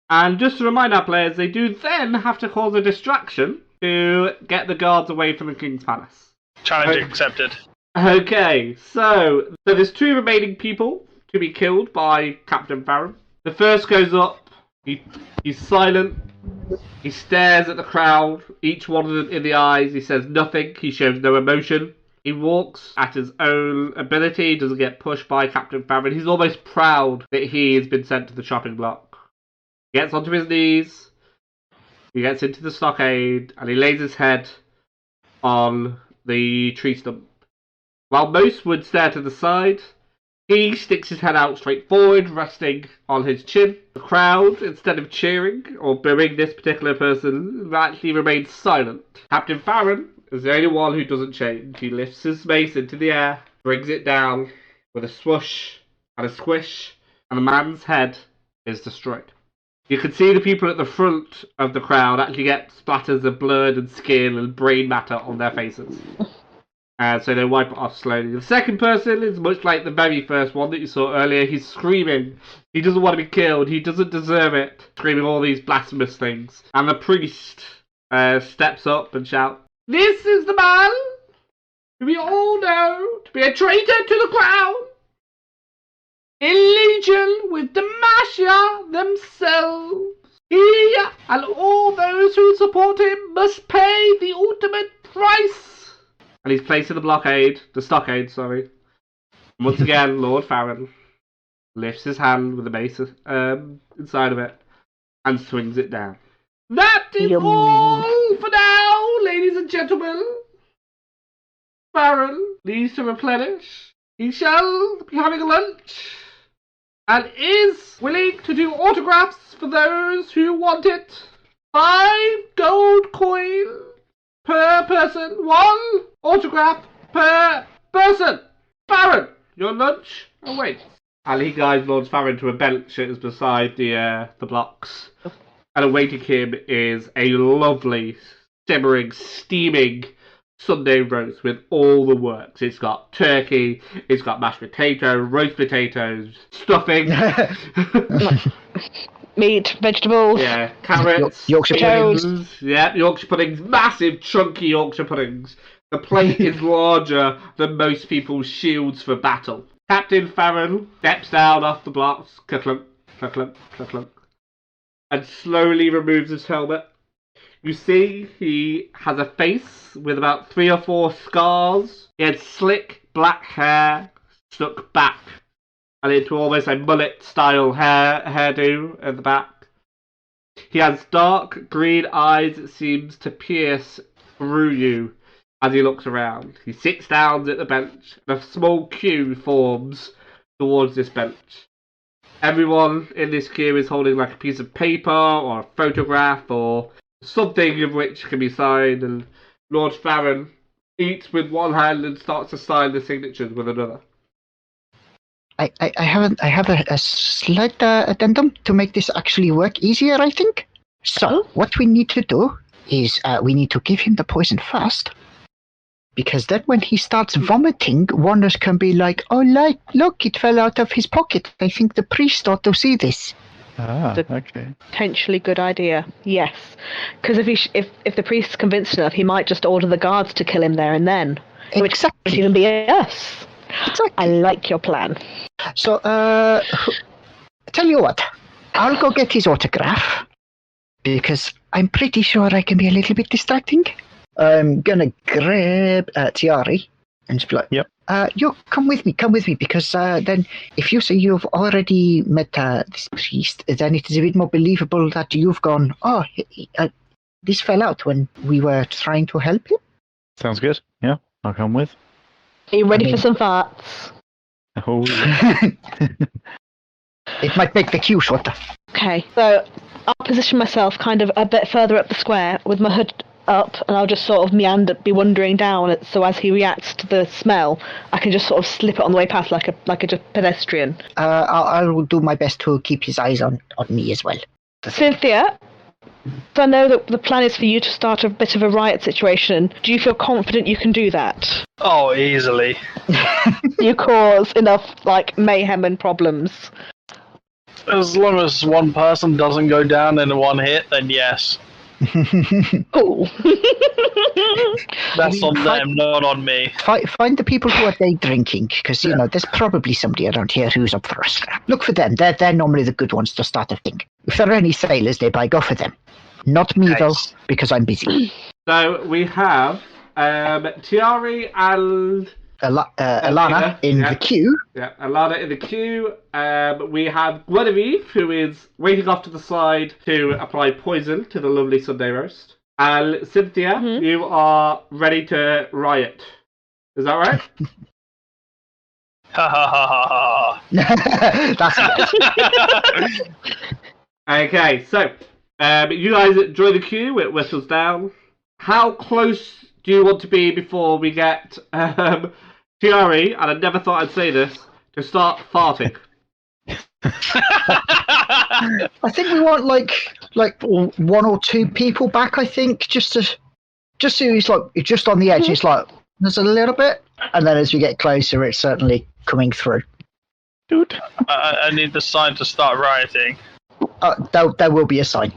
And just to remind our players, they do then have to cause a distraction to get the guards away from the King's Palace. Challenge accepted. Okay, so there's 2 remaining people to be killed by Captain Farron. The first goes up, he's silent, he stares at the crowd, each one of them in the eyes, he says nothing, he shows no emotion. He walks at his own ability, doesn't get pushed by Captain Farron. He's almost proud that he has been sent to the chopping block. He gets onto his knees, he gets into the stockade, and he lays his head on the tree stump. While most would stare to the side, he sticks his head out straight forward, resting on his chin. The crowd, instead of cheering or booing this particular person, actually remains silent. Captain Farron is the only one who doesn't change. He lifts his mace into the air, brings it down with a swoosh and a squish, and the man's head is destroyed. You can see the people at the front of the crowd actually get splatters of blood and skin and brain matter on their faces. So they wipe it off slowly. The second person is much like the very first one that you saw earlier. He's screaming. He doesn't want to be killed. He doesn't deserve it. Screaming all these blasphemous things. And the priest steps up and shouts, "This is the man who we all know to be a traitor to the crown, in legion with Demacia themselves. He and all those who support him must pay the ultimate price." And he's placed in the stockade. And once again, Lord Farron lifts his hand with the mace inside of it and swings it down. That is Yum. all for now, ladies and gentlemen. Baron needs to replenish. He shall be having a lunch and is willing to do autographs for those who want it. 5 gold coins per person. 1 autograph per person. Baron, your lunch awaits. And he guides Lord Farron to a bench that is beside the blocks. And awaiting him is a lovely, simmering, steaming Sunday roast with all the works. It's got turkey, it's got mashed potato, roast potatoes, stuffing. Meat, vegetables. Yeah, carrots, Yorkshire potatoes. puddings. Yeah, Yorkshire puddings, massive, chunky Yorkshire puddings. The plate is larger than most people's shields for battle. Captain Farron steps down off the blocks, cluck-cluck, cluck-cluck, cluck-cluck, and slowly removes his helmet. You see he has a face with about 3 or 4 scars. He had slick black hair stuck back and into almost a mullet-style hairdo at the back. He has dark green eyes that seems to pierce through you as he looks around. He sits down at the bench, and a small queue forms towards this bench. Everyone in this queue is holding like a piece of paper or a photograph or something of which can be signed, and Lord Farron eats with one hand and starts to sign the signatures with another. I have a slight addendum to make this actually work easier, I think. So, what we need to do is we need to give him the poison first. Because then when he starts vomiting, Wonders can be like, oh, look, it fell out of his pocket. I think the priest ought to see this. Okay. Potentially good idea. Yes, because if the priest's convinced enough, he might just order the guards to kill him there and then. Which Exactly. would even be us. Exactly. I like your plan. So, tell you what, I'll go get his autograph, because I'm pretty sure I can be a little bit distracting. I'm gonna grab Tiari and just be like, Yep. You come with me, because then if you say you've already met this priest, then it is a bit more believable that you've gone, oh, this fell out when we were trying to help him. Sounds good. Yeah, I'll come with. Are you ready for some farts? Oh, It might make the queue shorter. Okay, so I'll position myself kind of a bit further up the square with my hood up, and I'll just sort of meander, be wandering down. So as he reacts to the smell, I can just sort of slip it on the way past like a just pedestrian. I'll do my best to keep his eyes on me as well. Cynthia, so I know that the plan is for you to start a bit of a riot situation. Do you feel confident you can do that? Oh, easily. You cause enough like mayhem and problems. As long as one person doesn't go down in one hit, then yes. Cool. That's on them, not on me. Find the people who are day drinking, because you know there's probably somebody around here who's up for a scrap. Look for them. They're normally the good ones to start a thing. If there are any sailors nearby, go for them. Not me though, because I'm busy. So we have Tiari and Alana in the queue. Yeah, Alana in the queue. We have Guinevere, who is waiting off to the side to apply poison to the lovely Sunday roast. And Cynthia, you are ready to riot. Is that right? Ha ha ha ha ha. That's Okay, so you guys join the queue. It whistles down. How close do you want to be before we get Tiari, and I never thought I'd say this, to start farting? I think we want like 1 or 2 people back. I think just so he's like just on the edge. It's like there's a little bit, and then as we get closer, it's certainly coming through. dude. I need the sign to start rioting. There will be a sign.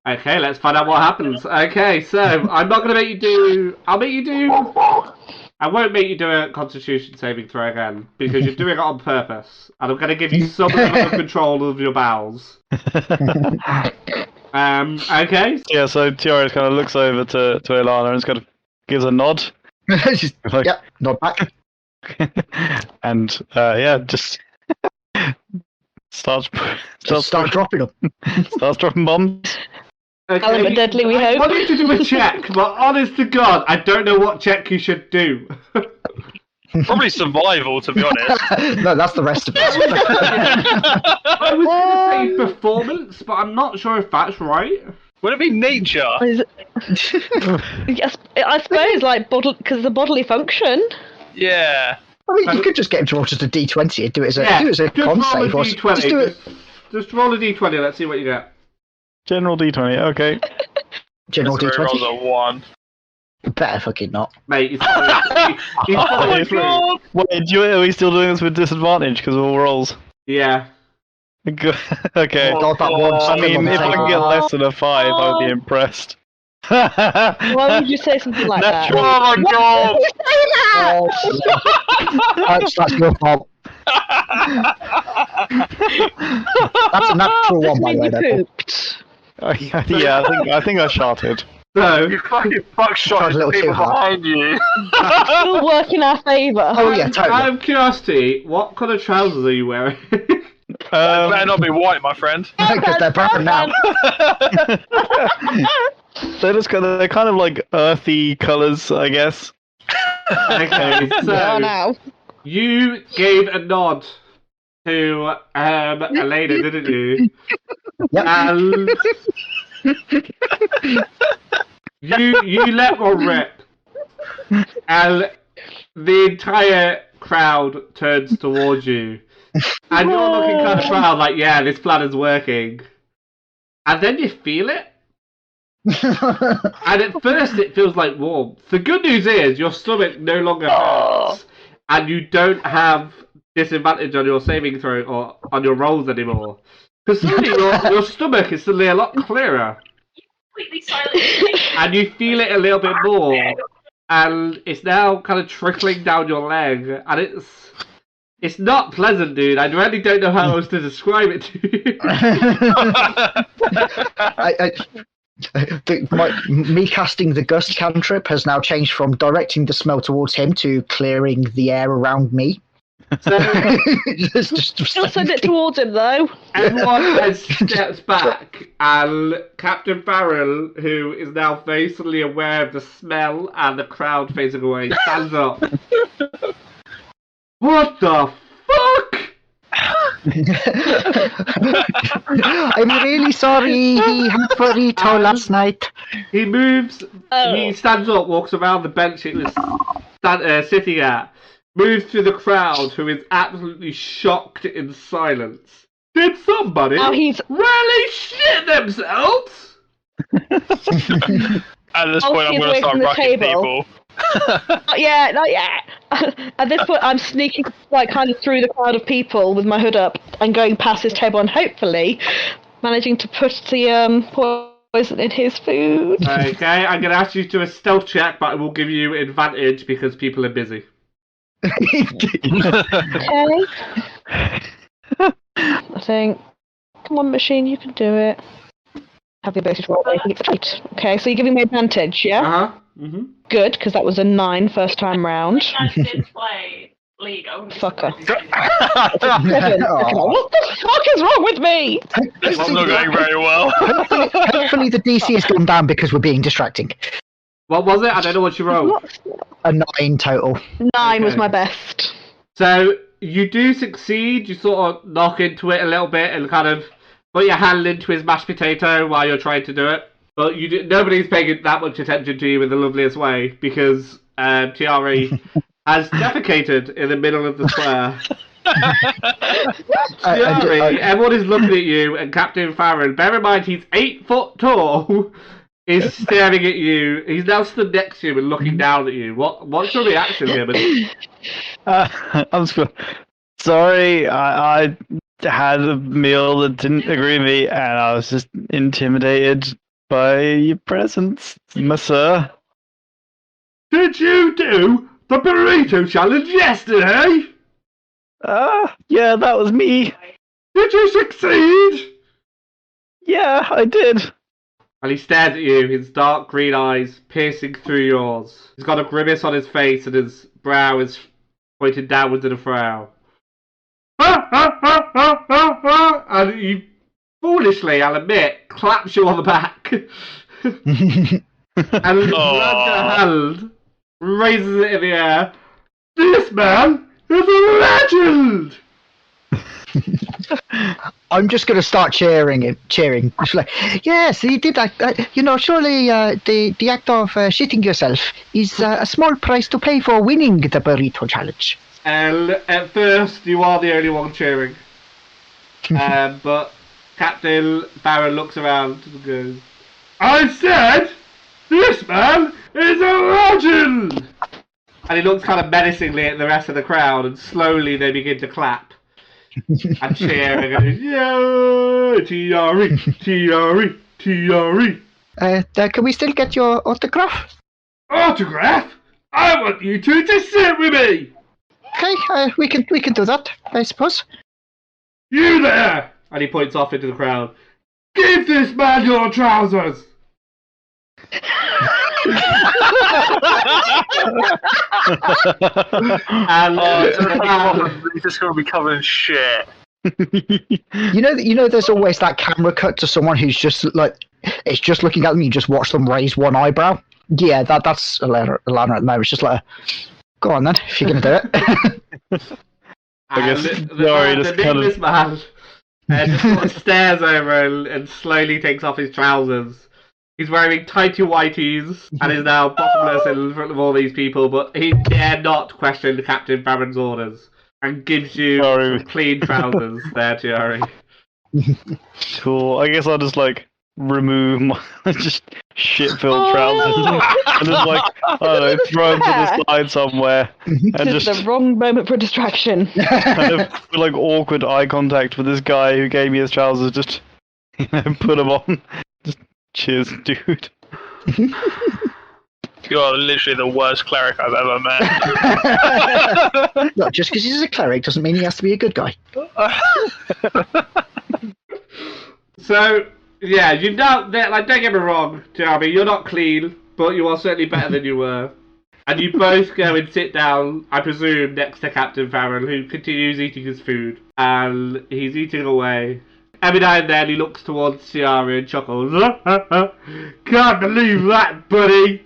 Okay, let's find out what happens. Okay, so I'm not going to make you do... I won't make you do a Constitution saving throw again, because you're doing it on purpose. And I'm going to give you some level of control of your bowels. Okay. Yeah, so Tiara kind of looks over to Ilana and kind of gives a nod. Just, Like- yep, nod back. And, yeah, just Starts Start dropping them. starts dropping bombs. Element deadly, we I hope. want you to do a check, but honest to God, I don't know what check you should do. Probably survival, to be honest. No, that's the rest of it. I was going to say performance, but I'm not sure if that's right. Would it be nature? Is it- Yes, I suppose, like, because the bodily function. Yeah. I mean, you could just get him to roll just a d20 and do it as a, Yeah, do it as a just con roll a save. Or d20. just do it. Just roll a d20, let's see what you get. General D20. Okay. General That's where he rolls d20. a 1. Better fucking not. Mate, he's Oh my following through. god! Wait, are we still doing this with disadvantage because of all rolls? Yeah. Good. Okay. Oh, God, that one God. I still on mean, the if I can get table. less than a 5, I'd be impressed. Why would you say something like that? Natural. Oh my god! Oh, that's your fault. That's a natural one, by the way. You Though. pooped. Yeah, I think I shouted. So, You fucking fuck Tried shot a little the people too hard. behind you. It'll work in our favour. Oh yeah, out totally. of curiosity, what kind of trousers are you wearing? Better not be white, my friend. Because they're brown now. They're kind of like earthy colours, I guess. Okay, Oh, so now. you gave a nod to Elena, didn't you? Yep. And you let one rip, and the entire crowd turns towards you, and you're looking kind of proud, like, yeah, this plan is working. And then you feel it, and at first it feels like warmth. The good news is your stomach no longer hurts, and you don't have disadvantage on your saving throw or on your rolls anymore. Because suddenly your stomach is suddenly a lot clearer, Completely silent. and you feel it a little bit more, and it's now kind of trickling down your leg, and it's not pleasant, dude. I really don't know how else to describe it to you. Me casting the gust cantrip has now changed from directing the smell towards him to clearing the air around me. So just Still send it towards him, though. everyone has stepped back, and Captain Farrell, who is now very suddenly aware of the smell and the crowd facing away, stands up. What the fuck? I'm really sorry. He had burrito last night. He moves, Oh. he stands up, walks around the bench he was sitting at, moves through the crowd, who is absolutely shocked in silence. Did somebody Now he's. really shit themselves? At this Oh, point, I'm he's going to away start from the rucking table. people. Not yet, not yet. At this point, I'm sneaking, like, kind of through the crowd of people with my hood up and going past his table and hopefully managing to put the poison in his food. Okay, I'm going to ask you to do a stealth check, but I will give you advantage because people are busy. Okay. I think. Come on, machine, you can do it. Have the ability to roll. I think it's 8. Okay, so you're giving me advantage, yeah? Uh-huh. Mm-hmm. Good, because that was a 9 first time round. I did play League. Fucker. 7. Aw. What the fuck is wrong with me? This one's not going very well. Hopefully the DC has gone down because we're being distracting. What was it? I don't know what you rolled. A 9 total. 9 was Okay. my best. So, you do succeed. You sort of knock into it a little bit and kind of put your hand into his mashed potato while you're trying to do it. But nobody's paying that much attention to you in the loveliest way because Tiari has defecated in the middle of the square. Tiari, everyone is looking at you, and Captain Farron, bear in mind he's 8 foot tall, is staring at you. He's now stood next to you and looking down at you. What's your reaction, Gibbon? I'm sorry, I had a meal that didn't agree with me, and I was just intimidated by your presence, monsieur. Did you do the burrito challenge yesterday? Yeah, that was me. Did you succeed? Yeah, I did. And he stares at you, his dark green eyes piercing through yours. He's got a grimace on his face and his brow is pointed downwards in a frown. and he foolishly, I'll admit, claps you on the back. And grabs your hand, raises it in the air. This man is a legend! I'm just going to start cheering. Just like, yes, he did that. Surely the act of shitting yourself is a small price to pay for winning the burrito challenge. And at first, you are the only one cheering. But Captain Barron looks around and goes, I said, this man is a legend! And he looks kind of menacingly at the rest of the crowd, and slowly they begin to clap. And cheer and goes, yeah, T-R-E, T-R-E, T-R-E. Can we still get your autograph? Autograph? I want you two to sit with me! Okay, we can do that, I suppose. You there! And he points off into the crowd. Give this man your trousers! And he's just going to be covered in shit. You know, there's always that camera cut to someone who's just like, it's just looking at them. You just watch them raise one eyebrow. Yeah, that's Alana at the moment. It's just like, go on then, if you're gonna do it. I guess this man just sort of stares over and slowly takes off his trousers. He's wearing tighty whities and is now bottomless in front of all these people, but he dare not question Captain Barron's orders and gives you some clean trousers there, Tiari. Cool. I guess I'll just remove my just shit-filled trousers and just I don't know, throw them to the side somewhere and This is the wrong moment for distraction. kind of feel awkward eye contact with this guy who gave me his trousers. Just put them on. Just cheers, dude. You are literally the worst cleric I've ever met. Look, just because he's a cleric doesn't mean he has to be a good guy. So, yeah, you know, don't get me wrong, Jeremy, you're not clean, but you are certainly better than you were. And you both go and sit down, I presume, next to Captain Farrell, who continues eating his food. And he's eating away. Every now and then he looks towards Ciara and chuckles. Can't believe that, buddy!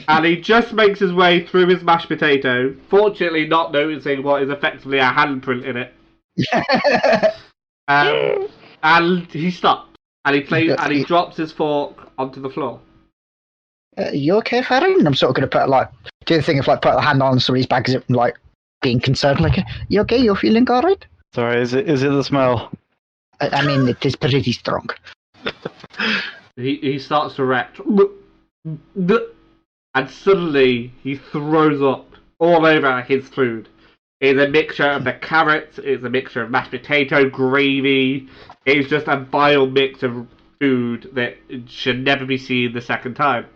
And he just makes his way through his mashed potato, fortunately not noticing what is effectively a handprint in it. And he stops. And he drops his fork onto the floor. You okay, Farron? I'm sort of going to put do the thing of put a hand on somebody's back as if being concerned. You okay? You're feeling all right? Sorry, is it the smell? I mean, it is pretty strong. He starts to retch. And suddenly he throws up all over his food. It's a mixture of the carrots, it's a mixture of mashed potato, gravy. It's just a vile mix of food that should never be seen the second time.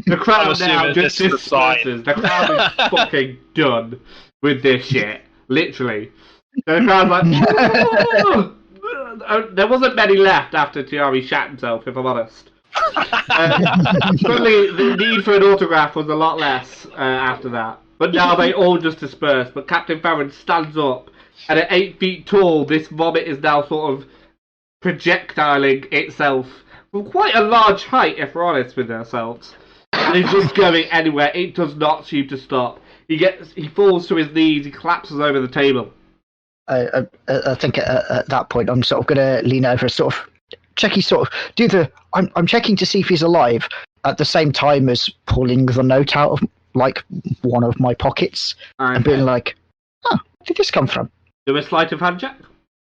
The crowd now just disperses. The crowd is fucking done with this shit. Literally. So the crowd's like, there wasn't many left after Tiari shat himself, if I'm honest. Suddenly, the need for an autograph was a lot less after that. But now they all just disperse. But Captain Farron stands up, and at 8 feet tall, this vomit is now sort of projectiling itself from quite a large height, if we're honest with ourselves. And it's just going anywhere. It does not seem to stop. He falls to his knees. He collapses over the table. I think at that point, I'm sort of going to lean over, sort of check. He sort of do the. I'm checking to see if he's alive at the same time as pulling the note out of one of my pockets and being like, "Oh, where did this come from?" Do a sleight of hand check.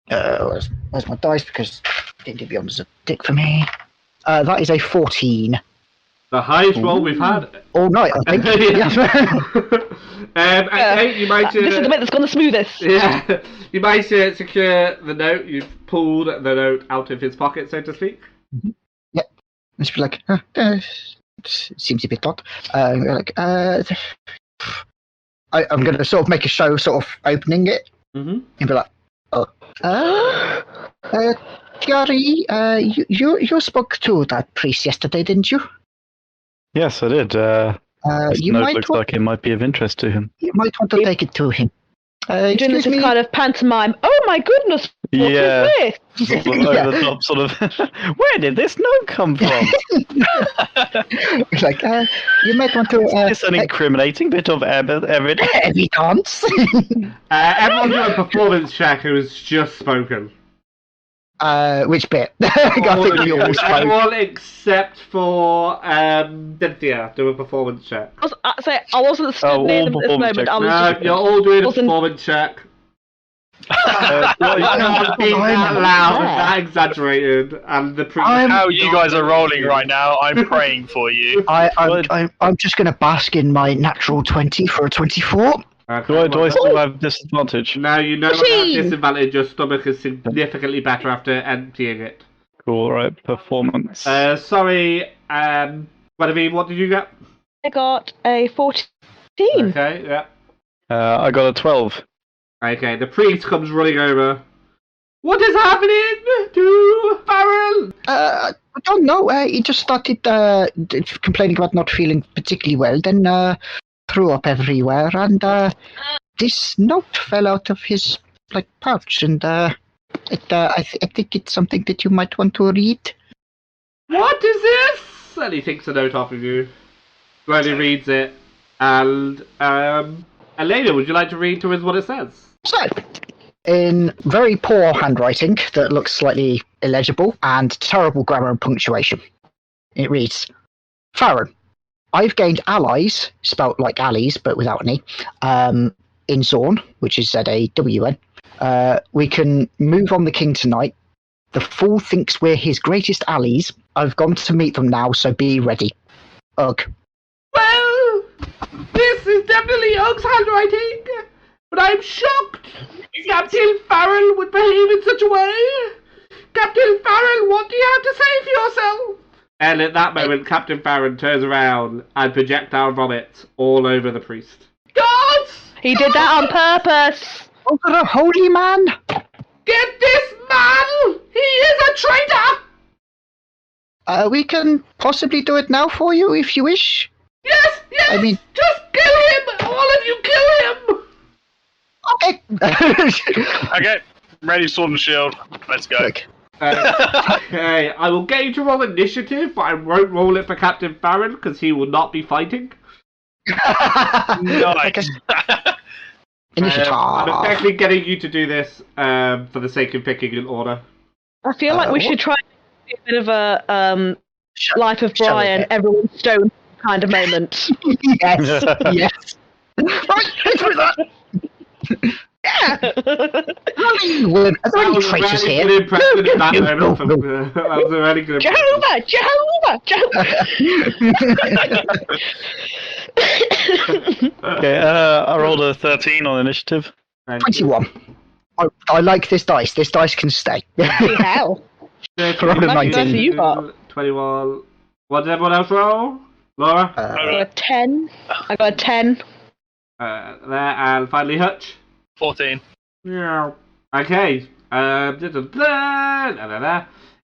Where's my dice? Because D&D Beyond is a dick for me. That is a 14. The highest roll we've had all night, I think. You might. This is the bit that's gone the smoothest. Yeah, you might secure the note. You've pulled the note out of his pocket, so to speak. Mm-hmm. Yeah, it's like, seems a bit odd. I'm going to sort of make a show, sort of opening it, and be like, Tiari, you spoke to that priest yesterday, didn't you? Yes, I did. This You note might looks like it might be of interest to him. You might want to take it to him. You're doing this Excuse me. kind of pantomime. Oh my goodness! What Yeah. is this? Sort of over the top, sort of. Where did this note come from? It's like, you might want to. It's an incriminating bit of evidence. Evidence. Everyone do a performance check who has just spoken. Which bit? I think we all spoke. Everyone except for Cynthia do a performance check. I wasn't stood near them at this performance moment. check. I was No, just, you're all doing a wasn't- performance check. Well, Not being that I'm loud and there. that exaggerated, and the How you guys are rolling right now, I'm praying for you. I'm just going to bask in my natural 20 for a 24. do I still have disadvantage? Now you know Machine. without disadvantage, your stomach is significantly better after emptying it. Cool, right, performance. Sorry, Guinevere, what did you get? I got a 14. Okay, yeah. I got a 12. Okay, the priest comes running over. What is happening to Farrell? I don't know. He just started complaining about not feeling particularly well, then threw up everywhere, and this note fell out of his pouch, and I think it's something that you might want to read. What is this? And he takes a note off of you. Slowly reads it, and Elena, would you like to read to us what it says? So, in very poor handwriting that looks slightly illegible and terrible grammar and punctuation, it reads, Farron, I've gained allies, spelt like allies but without an E, in Zorn, which is Z-A-W-N. We can move on the king tonight. The fool thinks we're his greatest allies. I've gone to meet them now, so be ready. Ugh. Well, this is definitely Ug's handwriting, but I'm shocked Captain Farrell would behave in such a way. Captain Farrell, what do you have to say for yourself? And at that moment, Captain Farrell turns around and projectile vomits all over the priest. Gods! He did that on purpose. Over a holy man! Get this man! He is a traitor! We can possibly do it now for you if you wish. Yes, yes! I mean- just kill him! All of you kill him! Okay. Okay, ready, sword and shield. Let's go. Look, Okay, I will get you to roll initiative, but I won't roll it for Captain Farron because he will not be fighting. Nice. Initiative. I'm actually getting you to do this for the sake of picking an order. I feel like we what? should try a bit of a Life of shall we Brian, get- everyone stone kind of moment. Yes, yes. Right, hit through that. Are there any traitors here? Good impression of that moment from, that was a really good impression. Jehovah! Okay, I rolled a 13 on initiative. 21. I like this dice. This dice can stay. Hell. Roll a 19. You got? 21. What did everyone else roll? Laura? I got a 10. I got a 10. There, and finally Hutch. 14. Yeah. Okay.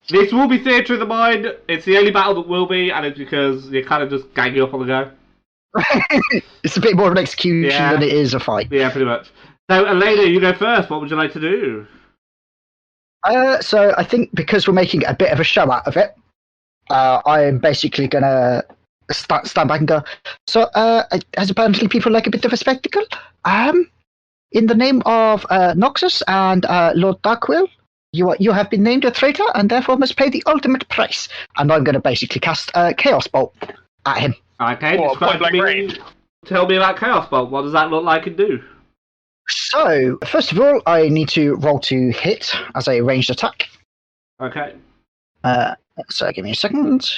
This will be Theatre of the Mind. It's the only battle that will be, and it's because you're kind of just ganging up on the go. It's a bit more of an execution Yeah. than it is a fight. Yeah, pretty much. So, Elena, you go first. What would you like to do? So I think because we're making a bit of a show out of it, I'm basically going to stand back and go, so as apparently people like a bit of a spectacle, in the name of Noxus and Lord Darkwill, you have been named a traitor and therefore must pay the ultimate price. And I'm going to basically cast Chaos Bolt at him. Okay, What, describe point blank to me. range? Tell me about Chaos Bolt. What does that look like and do? So, first of all, I need to roll to hit as a ranged attack. Okay. So give me a second.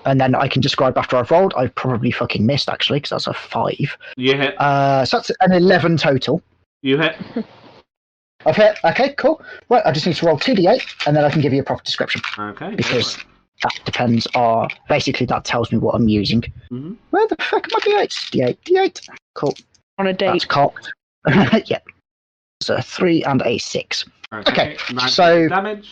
And then I can describe after I've rolled. I've probably fucking missed, actually, because that's a 5. You hit. So that's an 11 total. You hit. I've hit. Okay, cool. Right, I just need to roll 2d8, and then I can give you a proper description. Okay. Because that depends on... Basically, that tells me what I'm using. Mhm. Where the fuck are my d8s? D8. Cool. On a That's date. cocked. Yeah. So a 3 and a 6. Okay, 9 so- damage.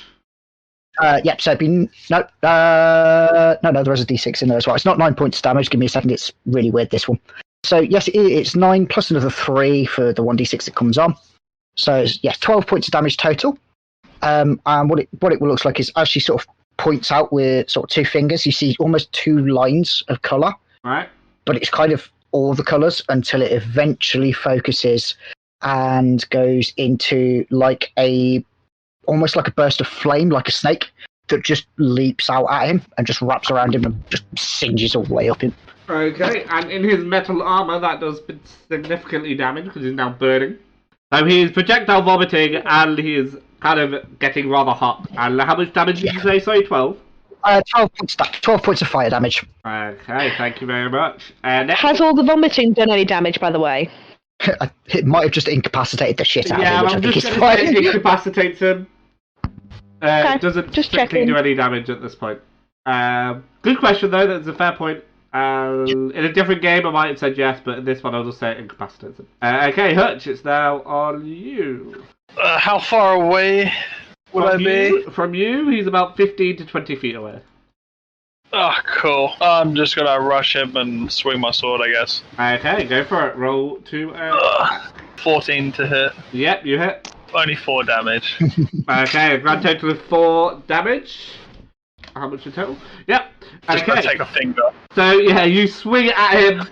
Yep, so it'd be... No, there is a d6 in there as well. It's not 9 points damage. Give me a second. It's really weird, this one. So, yes, it's 9 plus another 3 for the 1d6 that comes on. So it's, 12 points of damage total. And what it looks like is as she sort of points out with sort of two fingers, you see almost two lines of colour. Right. But it's kind of all the colours until it eventually focuses and goes into like almost like a burst of flame, like a snake, that just leaps out at him and just wraps around him and just singes all the way up him. Okay, and in his metal armour, that does significantly damage because he's now burning. So he's projectile vomiting and he is kind of getting rather hot. And how much damage did you say? Sorry, 12? 12 points of fire damage. Okay, thank you very much. Has all the vomiting done any damage, by the way? It might have just incapacitated the shit out yeah, of him, which I'm I think just is going to say fine. it incapacitates him. Okay, It doesn't just strictly checking. do any damage at this point. Good question, though. That's a fair point. In a different game, I might have said yes, but in this one, I'll just say it incapacitates him. Okay, Hutch, it's now on you. How far away would I be? From you, he's about 15 to 20 feet away. Oh, cool. I'm just gonna rush him and swing my sword, I guess. Okay, go for it. Roll to... 14 to hit. Yep, you hit. Only 4 damage. Okay, a grand total of 4 damage. How much in total? Yep. Just gonna Okay. take a finger. So yeah, you swing it at him.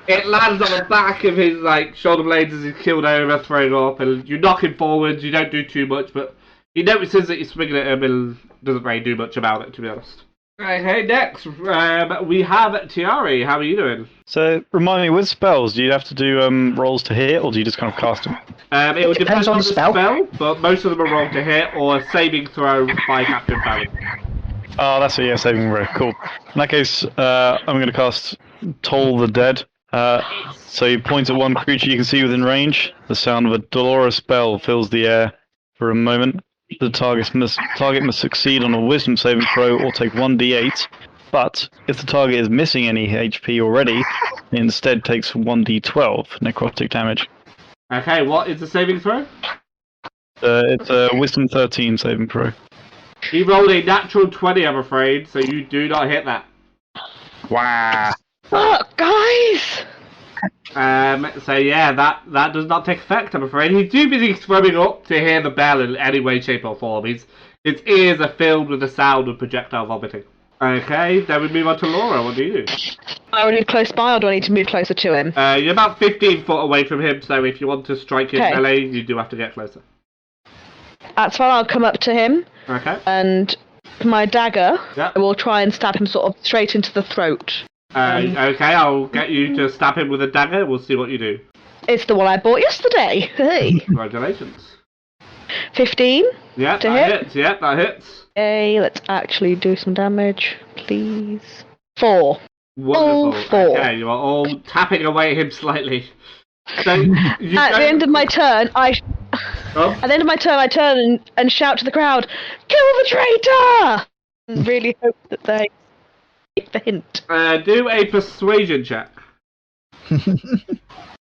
It lands on the back of his shoulder blades as he's keeled over, throwing up, and you knock him forwards. You don't do too much, but he notices that you're swinging at him and doesn't really do much about it, to be honest. Okay, next we have Tiari. How are you doing? So, remind me, with spells, do you have to do rolls to hit, or do you just kind of cast them? It would Depends depend on on the the spell. spell, but most of them are rolled to hit or a saving throw by Captain Fallon. Oh, that's a saving throw. Cool. In that case, I'm going to cast Toll the Dead. So you point at one creature you can see within range. The sound of a dolorous bell fills the air for a moment. The target must succeed on a Wisdom saving throw or take 1d8. But if the target is missing any HP already, it instead takes 1d12 necrotic damage. Okay, what is the saving throw? It's a Wisdom 13 saving throw. He rolled a natural 20, I'm afraid, so you do not hit that. Wow. Fuck, guys! So yeah, that does not take effect, I'm afraid. He's too busy throwing up to hear the bell in any way, shape, or form. His ears are filled with the sound of projectile vomiting. Okay, then we move on to Laura. What do you do? I already close by, or do I need to move closer to him? You're about 15 foot away from him, so if you want to strike him Okay. melee, you do have to get closer. That's fine, I'll come up to him, Okay. and my dagger, Yeah. I will try and stab him sort of straight into the throat. Okay, I'll get you to stab him with a dagger. We'll see what you do. It's the one I bought yesterday. Hey. Congratulations. 15. Yeah, To that hit? hits. Yeah, that hits. Okay, let's actually do some damage, please. 4. Wonderful. Oh, 4. Okay, you are all tapping away at him slightly. So you At the end of my turn, I turn and shout to the crowd, "Kill the traitor!" And really hope that they take the hint. do a persuasion check. I feel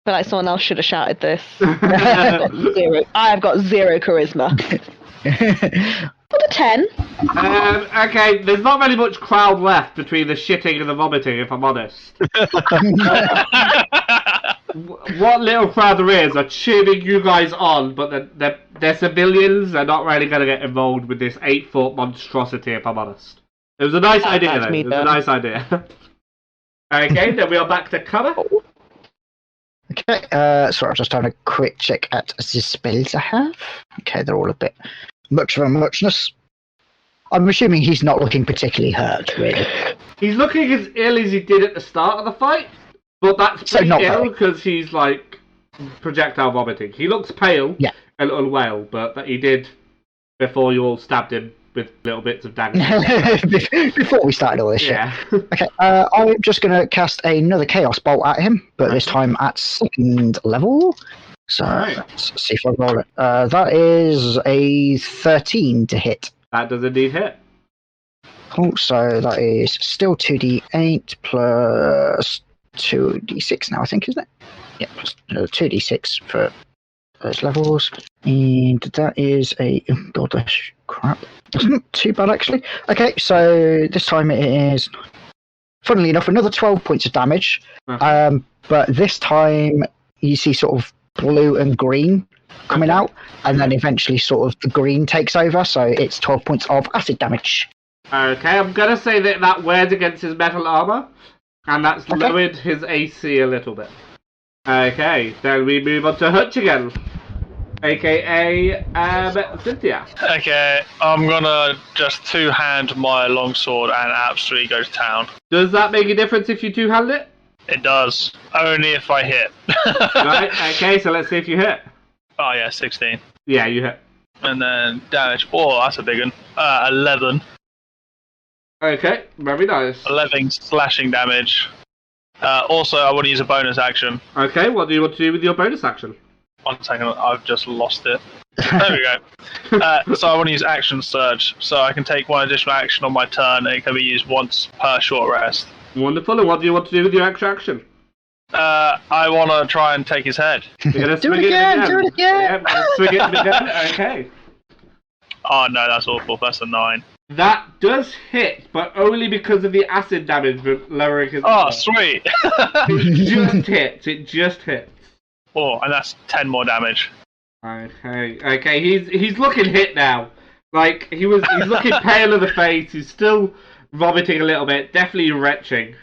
like someone else should have shouted this. I have got zero charisma. What a 10. Okay, there's not very much crowd left between the shitting and the vomiting, if I'm honest. What little crowd there is are cheering you guys on, but they're civilians. They're not really going to get involved with this 8-foot monstrosity, if I'm honest. It was a nice idea, That's though. me, It was a though. nice idea. Okay, then we are back to cover. Okay, so I'm just having a quick check at the spells I have. Okay, they're all a bit much of a muchness. I'm assuming he's not looking particularly hurt, really. He's looking as ill as he did at the start of the fight, but that's So pretty not ill very. because he's projectile vomiting. He looks pale Yeah. and unwell, but that he did before you all stabbed him with little bits of dagger. Before we started all this Yeah. shit. Okay, I'm just going to cast another Chaos Bolt at him, but this time at 2nd level. So Right. let's see if I roll it. That is a 13 to hit. That does indeed hit. Cool, so that is still 2d8 plus 2d6 now, I think, isn't it? Yeah, plus 2d6 for those levels. And that is a... Oh, God, that's crap. That's not too bad, actually. Okay, so this time it is, funnily enough, another 12 points of damage. Okay. But this time you see sort of blue and green coming out, and then eventually sort of the green takes over, so it's 12 points of acid damage. Okay, I'm gonna say that wears against his metal armor, and that's lowered his AC a little bit. Okay, then we move on to Hutch again, aka Cynthia. Okay, I'm gonna just two-hand my longsword and absolutely go to town. Does that make a difference if you two-hand it? It does. Only if I hit. Right, okay, so let's see if you hit. Oh yeah, 16. Yeah, you hit. And then damage. Oh, that's a big one. 11. Okay, very nice. 11 slashing damage. Also, I want to use a bonus action. Okay, what do you want to do with your bonus action? 1 second, I've just lost it. There we go. So I want to use action surge, so I can take one additional action on my turn, and it can be used once per short rest. Wonderful, and what do you want to do with your extra action? I want to try and take his head. You're gonna Do it again! Do it again! Yeah, gonna swing it again. Okay. Oh no, that's awful. That's a 9. That does hit, but only because of the acid damage lowering his... Oh, sweet! It just hits. It just hits. Oh, and that's 10 more damage. Okay, he's looking hit now. Like, he's looking pale of the face, he's still vomiting a little bit, definitely retching.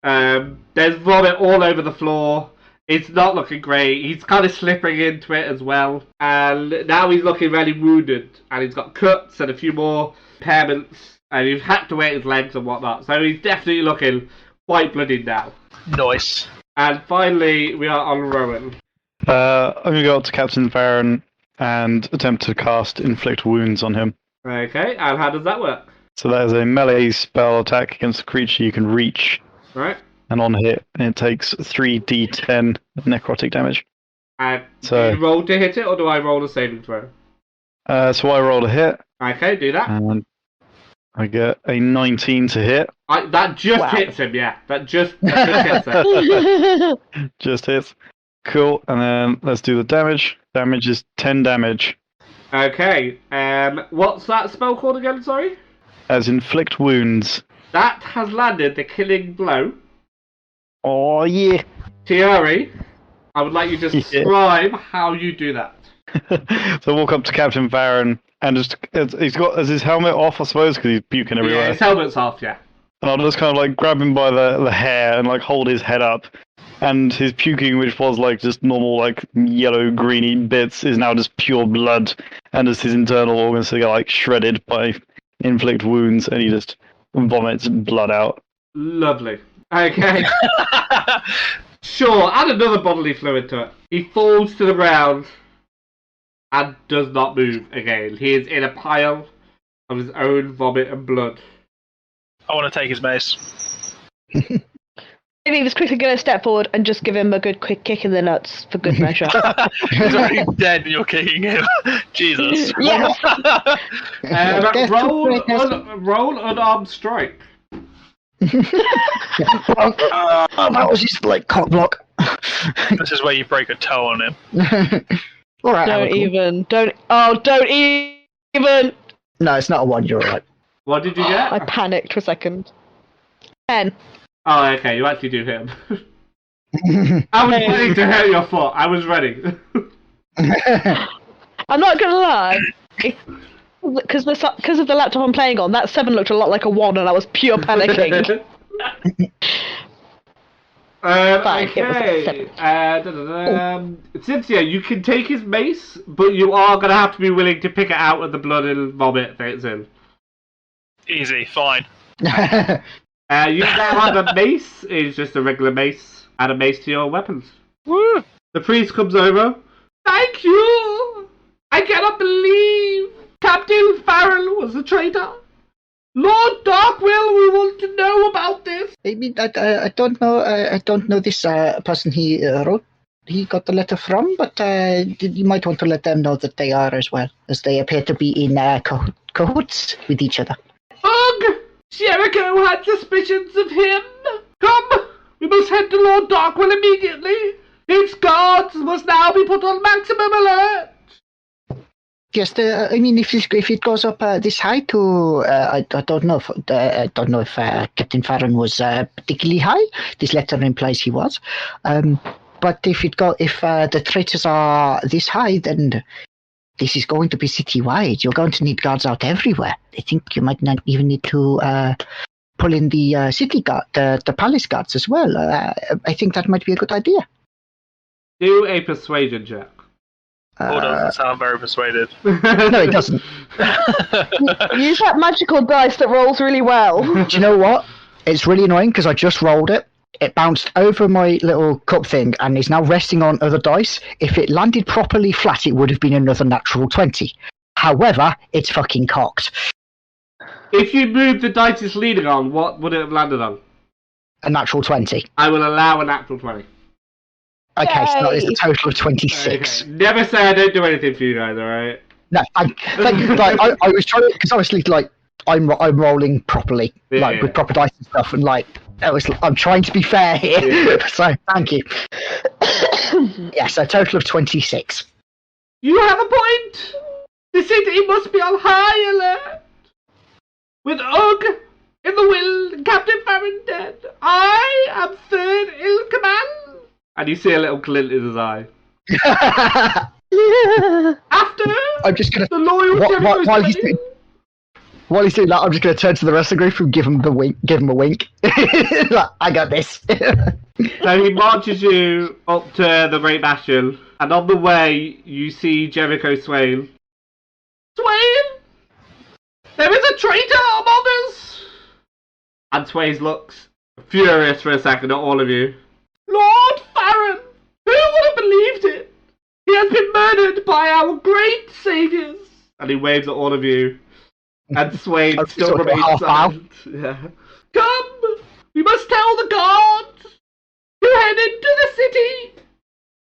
There's vomit all over the floor, it's not looking great, he's kind of slipping into it as well. And now he's looking really wounded, and he's got cuts and a few more impairments, and he's had to wear his legs and whatnot, so he's definitely looking quite bloodied now. Nice. And finally, we are on Rowan. I'm going to go up to Captain Farron and attempt to cast Inflict Wounds on him. Okay, and how does that work? So that is a melee spell attack against a creature you can reach. Right. And on hit, it takes 3d10 necrotic damage. And So- do you roll to hit it, or do I roll a saving throw? So I roll a hit, Okay, do that. and I get a 19 to hit. That just Wow. hits him, yeah. That just hits him. Just hits. Cool, and then let's do the damage. Damage is 10 damage. Okay, what's that spell called again, sorry? As Inflict Wounds. That has landed the killing blow. Oh, yeah. Tiari, I would like you to describe how you do that. So I walk up to Captain Farron, and just he's got his helmet off, I suppose, because he's puking Yeah, everywhere. his helmet's off, yeah. And I'll just kind of like grab him by the hair and like hold his head up. And his puking, which was like just normal like yellow greeny bits, is now just pure blood. And as his internal organs get like shredded by inflict wounds, and he just vomits blood out. Lovely. Okay. Sure, add another bodily fluid to it. He falls to the ground and does not move again. He is in a pile of his own vomit and blood. I want to take his mace. Maybe he was quickly going to step forward and just give him a good quick kick in the nuts for good measure. He's already dead and you're kicking him. Jesus. Yes. Roll unarmed strike. That was just like cock block. This is where you break a toe on him. All right. Don't Alec. don't even. No, it's not a 1. You're right. What did you get? I panicked for a second. 10. Oh, okay, you actually do hit him. I was ready to hurt your foot. I was ready. I'm not gonna lie. Because of the laptop I'm playing on, that 7 looked a lot like a 1, and I was pure panicking. Fine, it was a Okay. Cynthia, you can take his mace, but you are going to have to be willing to pick it out of the blood and vomit that it's in. Easy, fine. You now have a mace. It's just a regular mace. Add a mace to your weapons. Woo! The priest comes over. Thank you! I cannot believe Captain Farrell was a traitor. Lord Darkwill, we want to know about this. I mean, I don't know. I don't know this person he wrote. He got the letter from, but you might want to let them know that they are as well, as they appear to be in cahoots with each other. Ugh! Jericho had suspicions of him. Come, we must head to Lord Darkwill immediately. Its guards must now be put on maximum alert. Yes, I mean, if it goes up this high to, I don't know if Captain Farron was particularly high. This letter implies he was. but if the traitors are this high, then this is going to be citywide. You're going to need guards out everywhere. I think you might not even need to pull in the city guard, the palace guards as well. I think that might be a good idea. Do a persuasion check. Paul doesn't sound very persuaded. No, it doesn't. Use that magical dice that rolls really well. Do you know what? It's really annoying because I just rolled it. It bounced over my little cup thing and is now resting on other dice. If it landed properly flat, it would have been another natural 20. However, it's fucking cocked. If you moved the dice it's leaning on, what would it have landed on? A natural 20. I will allow a natural 20. Okay, so that is a Yay. total of 26. Okay. Never say I don't do anything for you guys, alright? No, thank you. Like, I was trying, because obviously, like, I'm rolling properly, Yeah. with proper dice and stuff, and like, I'm trying to be fair here. Yeah. So thank you. Yes, a total of 26. You have a point! The city must be on high alert! With Ugg in the will and Captain Farron dead, I am third in command! And you see a little glint in his eye. After I'm just gonna the loyal Jericho's while he's wedding, while he's doing that, I'm just gonna turn to the rest of the group and give him a wink. Like, I got this. so he marches you up to the Great Bastion, and on the way you see Jericho Swain. Swain! There is a traitor among us! And Swain looks furious for a second at all of you. Lord Farron! Who would have believed it? He has been murdered by our great saviours! And he waves at all of you. And Swain still sort of remains half silent. Yeah. Come! We must tell the guards to head into the city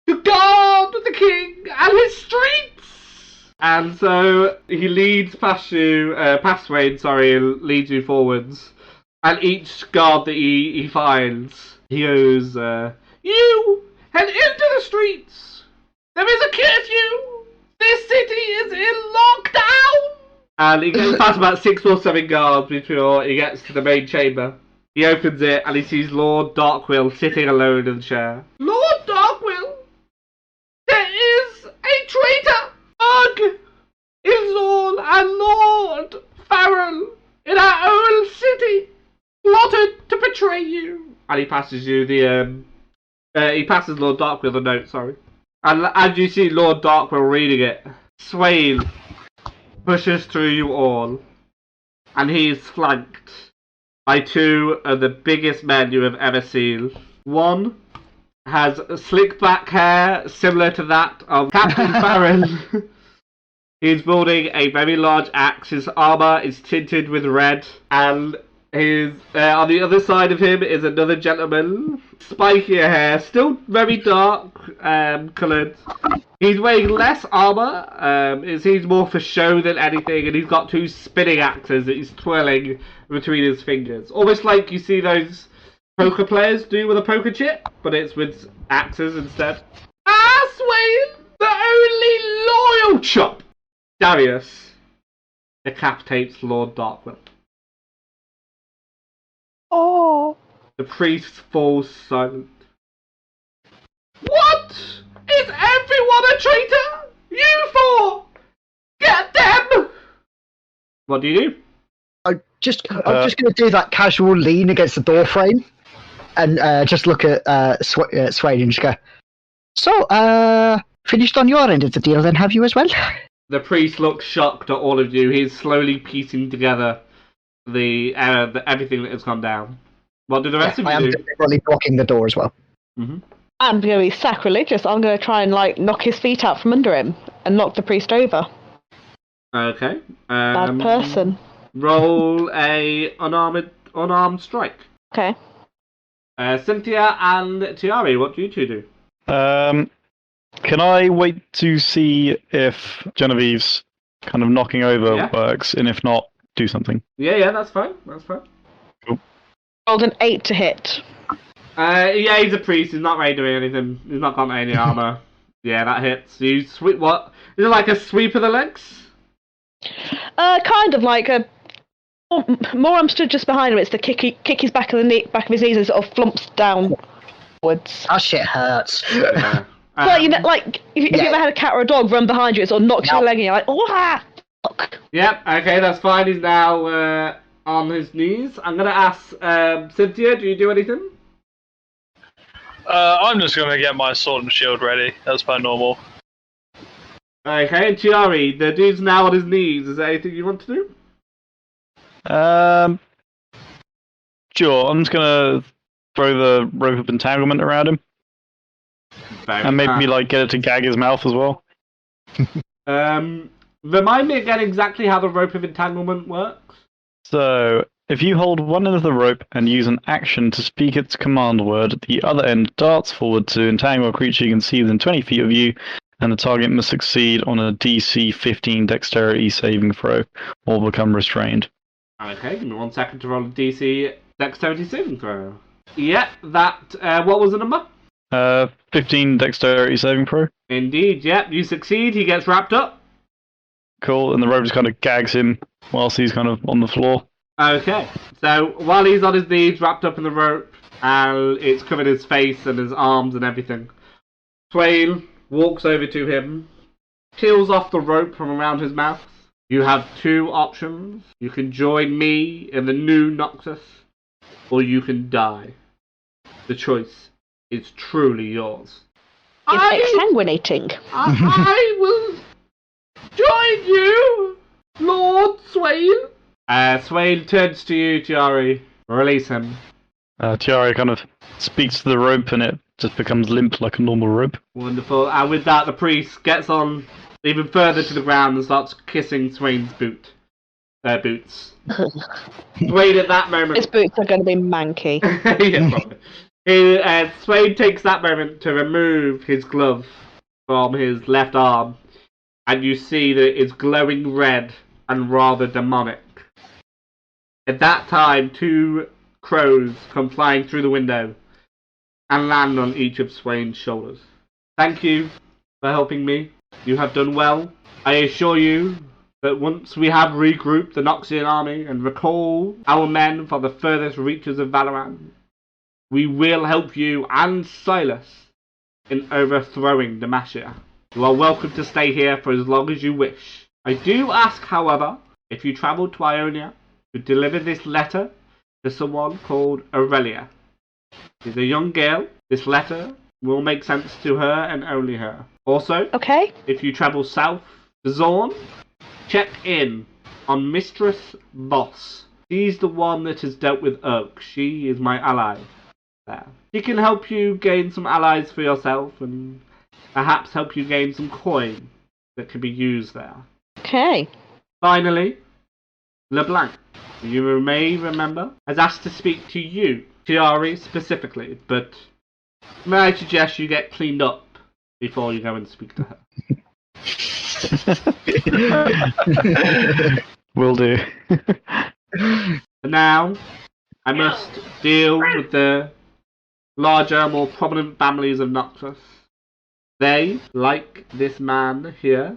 to guard the king and his streets! And so he leads past you, past Swain, and leads you forwards. And each guard that he finds, he goes, you! Head into the streets! There is a curfew! This city is in lockdown! And he gets past about 6 or 7 guards before he gets to the main chamber. He opens it and he sees Lord Darkwill sitting alone in the chair. Lord Darkwill! There is a traitor! Ugh! Ilzorn and Lord Farrell in our own city plotted to betray you. And he passes you the he passes Lord Darkwill the note, sorry. And as you see Lord Darkwill reading it, Swain pushes through you all, and he is flanked by 2 of the biggest men you have ever seen. One has slick back hair similar to that of Captain Farron. He's building a very large axe. His armour is tinted with red, and his on the other side of him is another gentleman, spikier hair, still very dark coloured. He's wearing less armour, he's more for show than anything, and he's got 2 spinning axes that he's twirling between his fingers. Almost like you see those poker players do with a poker chip, but it's with axes instead. Ah, Swain! The only loyal chop! Darius decapitates Lord Darkwill. Oh. The priest falls silent. What? Is everyone a traitor? You 4! Get them! What do you do? I'm just gonna do that casual lean against the door frame, and just look at Swain and just go. So, finished on your end of the deal, then, have you as well? The priest looks shocked at all of you. He's slowly piecing together the everything that has gone down. What do the rest I of am you do? deliberately blocking the door as well. Mm-hmm. I'm going to be sacrilegious. I'm going to try and knock his feet out from under him and knock the priest over. Okay. Bad person. Roll a unarmed strike. Okay. Cynthia and Tiari, what do you 2 do? Can I wait to see if Genevieve's kind of knocking over works, and if not, do something? Yeah, that's fine. That's fine. Rolled an 8 to hit. Yeah, he's a priest. He's not really doing anything. He's not got any armor. Yeah, that hits. You sweep what? Is it like a sweep of the legs? Kind of like a. More I'm stood just behind him. It's the kick his back of his knees and sort of flumps down. Woods. That shit hurts. Yeah. Well, you know, like if you ever had a cat or a dog run behind you, it sort of knocks your leg, and you're like, oh, fuck. Yep, okay, that's fine. He's now on his knees. I'm going to ask Cynthia, do you do anything? I'm just going to get my sword and shield ready, as per normal. Okay, Chiari, the dude's now on his knees. Is there anything you want to do? Sure, I'm just gonna throw the rope of entanglement around him. And maybe get it to gag his mouth as well. Remind me again exactly how the rope of entanglement works. So, if you hold one end of the rope and use an action to speak its command word, the other end darts forward to entangle a creature you can see within 20 feet of you, and the target must succeed on a DC 15 dexterity saving throw, or become restrained. Okay, give me 1 second to roll a DC dexterity saving throw. Yeah, that, what was the number? 15 dexterity saving throw. Indeed, yep, you succeed, he gets wrapped up. Cool, and the rope just kind of gags him whilst he's kind of on the floor. Okay, so while he's on his knees, wrapped up in the rope, and it's covered his face and his arms and everything, Swain walks over to him, peels off the rope from around his mouth. You have 2 options. You can join me in the new Noxus, or you can die. The choice is truly yours. It's exsanguinating. I will join you, Lord Swain. Swain turns to you, Tiari. Release him. Tiari kind of speaks to the rope and it just becomes limp like a normal rope. Wonderful. And with that, the priest gets on even further to the ground and starts kissing Swain's boots. Swain at that moment... His boots are going to be manky. Yeah, probably. Swain takes that moment to remove his glove from his left arm, and you see that it's glowing red and rather demonic. At that time, 2 crows come flying through the window and land on each of Swain's shoulders. Thank you for helping me. You have done well. I assure you that once we have regrouped the Noxian army and recall our men for the furthest reaches of Valoran, we will help you and Silas in overthrowing Demacia. You are welcome to stay here for as long as you wish. I do ask, however, if you travel to Ionia, to deliver this letter to someone called Aurelia. She's a young girl. This letter will make sense to her and only her. Also, Okay. if you travel south to Zorn, check in on Mistress Boss. She's the one that has dealt with Urk. She is my ally there. She can help you gain some allies for yourself and perhaps help you gain some coin that can be used there. Okay. Finally, LeBlanc, you may remember, has asked to speak to you, Tiari specifically, but may I suggest you get cleaned up before you go and speak to her. Will do. And now, I must deal with the larger, more prominent families of Noxus. They, like this man here,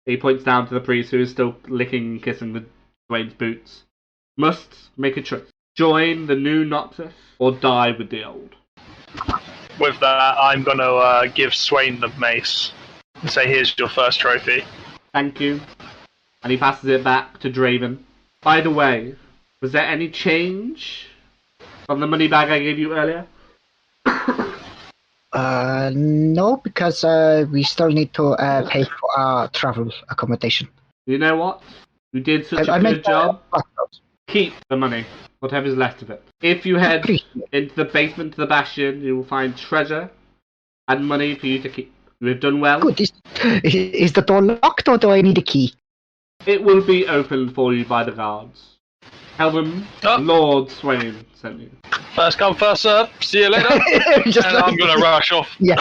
he points down to the priest who is still licking and kissing the Swain's boots, must make a choice. Join the new Noxus or die with the old. With that, I'm going to give Swain the mace and say, here's your first trophy. Thank you. And he passes it back to Draven. By the way, was there any change from the money bag I gave you earlier? No, because we still need to pay for our travel accommodation. You know what? You did such a good job. Keep the money, whatever's left of it. If you head into the basement of the Bastion, you will find treasure and money for you to keep. You have done well. Good. Is the door locked or do I need a key? It will be opened for you by the guards. Tell them Lord Swain sent you. First come, first serve. See you later. I'm going to rush off. Yeah.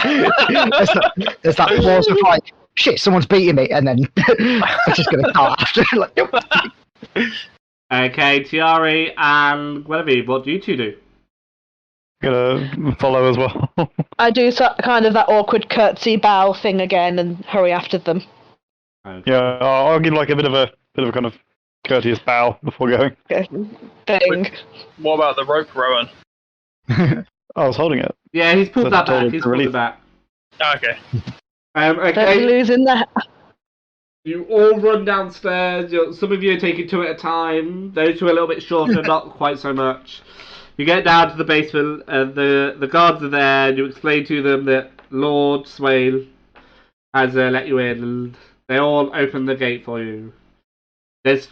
There's that pause of like, shit, someone's beating me, and then I'm just going to start after. Like, nope. Okay, Tiari and Guinevere, what do you two do? Gonna follow as well. I do kind of that awkward curtsy bow thing again and hurry after them. Okay. Yeah, I'll give like a bit of a kind of courteous bow before going. Thing. What about the rope, Rowan? I was holding it. Yeah, he's pulled that But back. told He's to pulled relieve- it back. Okay. Don't be Okay, losing that. you all run downstairs. Some of you are taking two at a time. Those who are a little bit shorter, not quite so much. You get down to the basement, and the guards are there, and you explain to them that Lord Swain has let you in, and they all open the gate for you. There's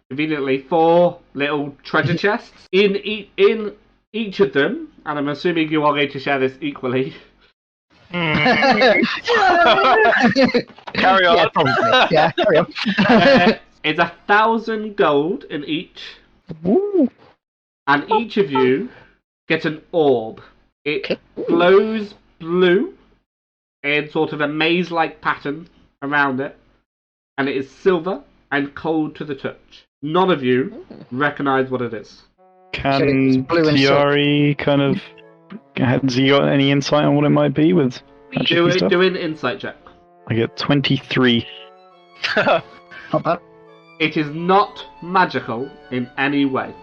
conveniently, four little treasure chests. In each of them, and I'm assuming you are going to share this equally, Carry on. Yeah, probably. Yeah, carry on. it's 1,000 gold in each, Ooh. and each of you get an orb. It Okay. glows blue in sort of a maze-like pattern around it, and it is silver and cold to the touch. None of you recognise what it is. So Can it's blue and Tiari kind of... Has he got any insight on what it might be with magic stuff? Do an insight check. I get 23. Not bad. It is not magical in any way.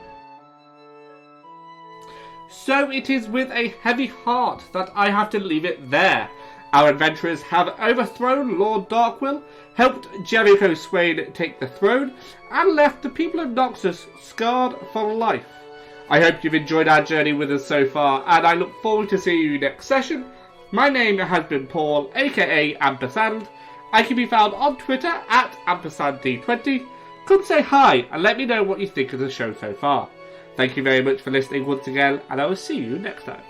So it is with a heavy heart that I have to leave it there. Our adventurers have overthrown Lord Darkwill, helped Jericho Swain take the throne, and left the people of Noxus scarred for life. I hope you've enjoyed our journey with us so far, and I look forward to seeing you next session. My name has been Paul, aka Ampersand. I can be found on Twitter at AmpersandD20. Come say hi and let me know what you think of the show so far. Thank you very much for listening once again, and I will see you next time.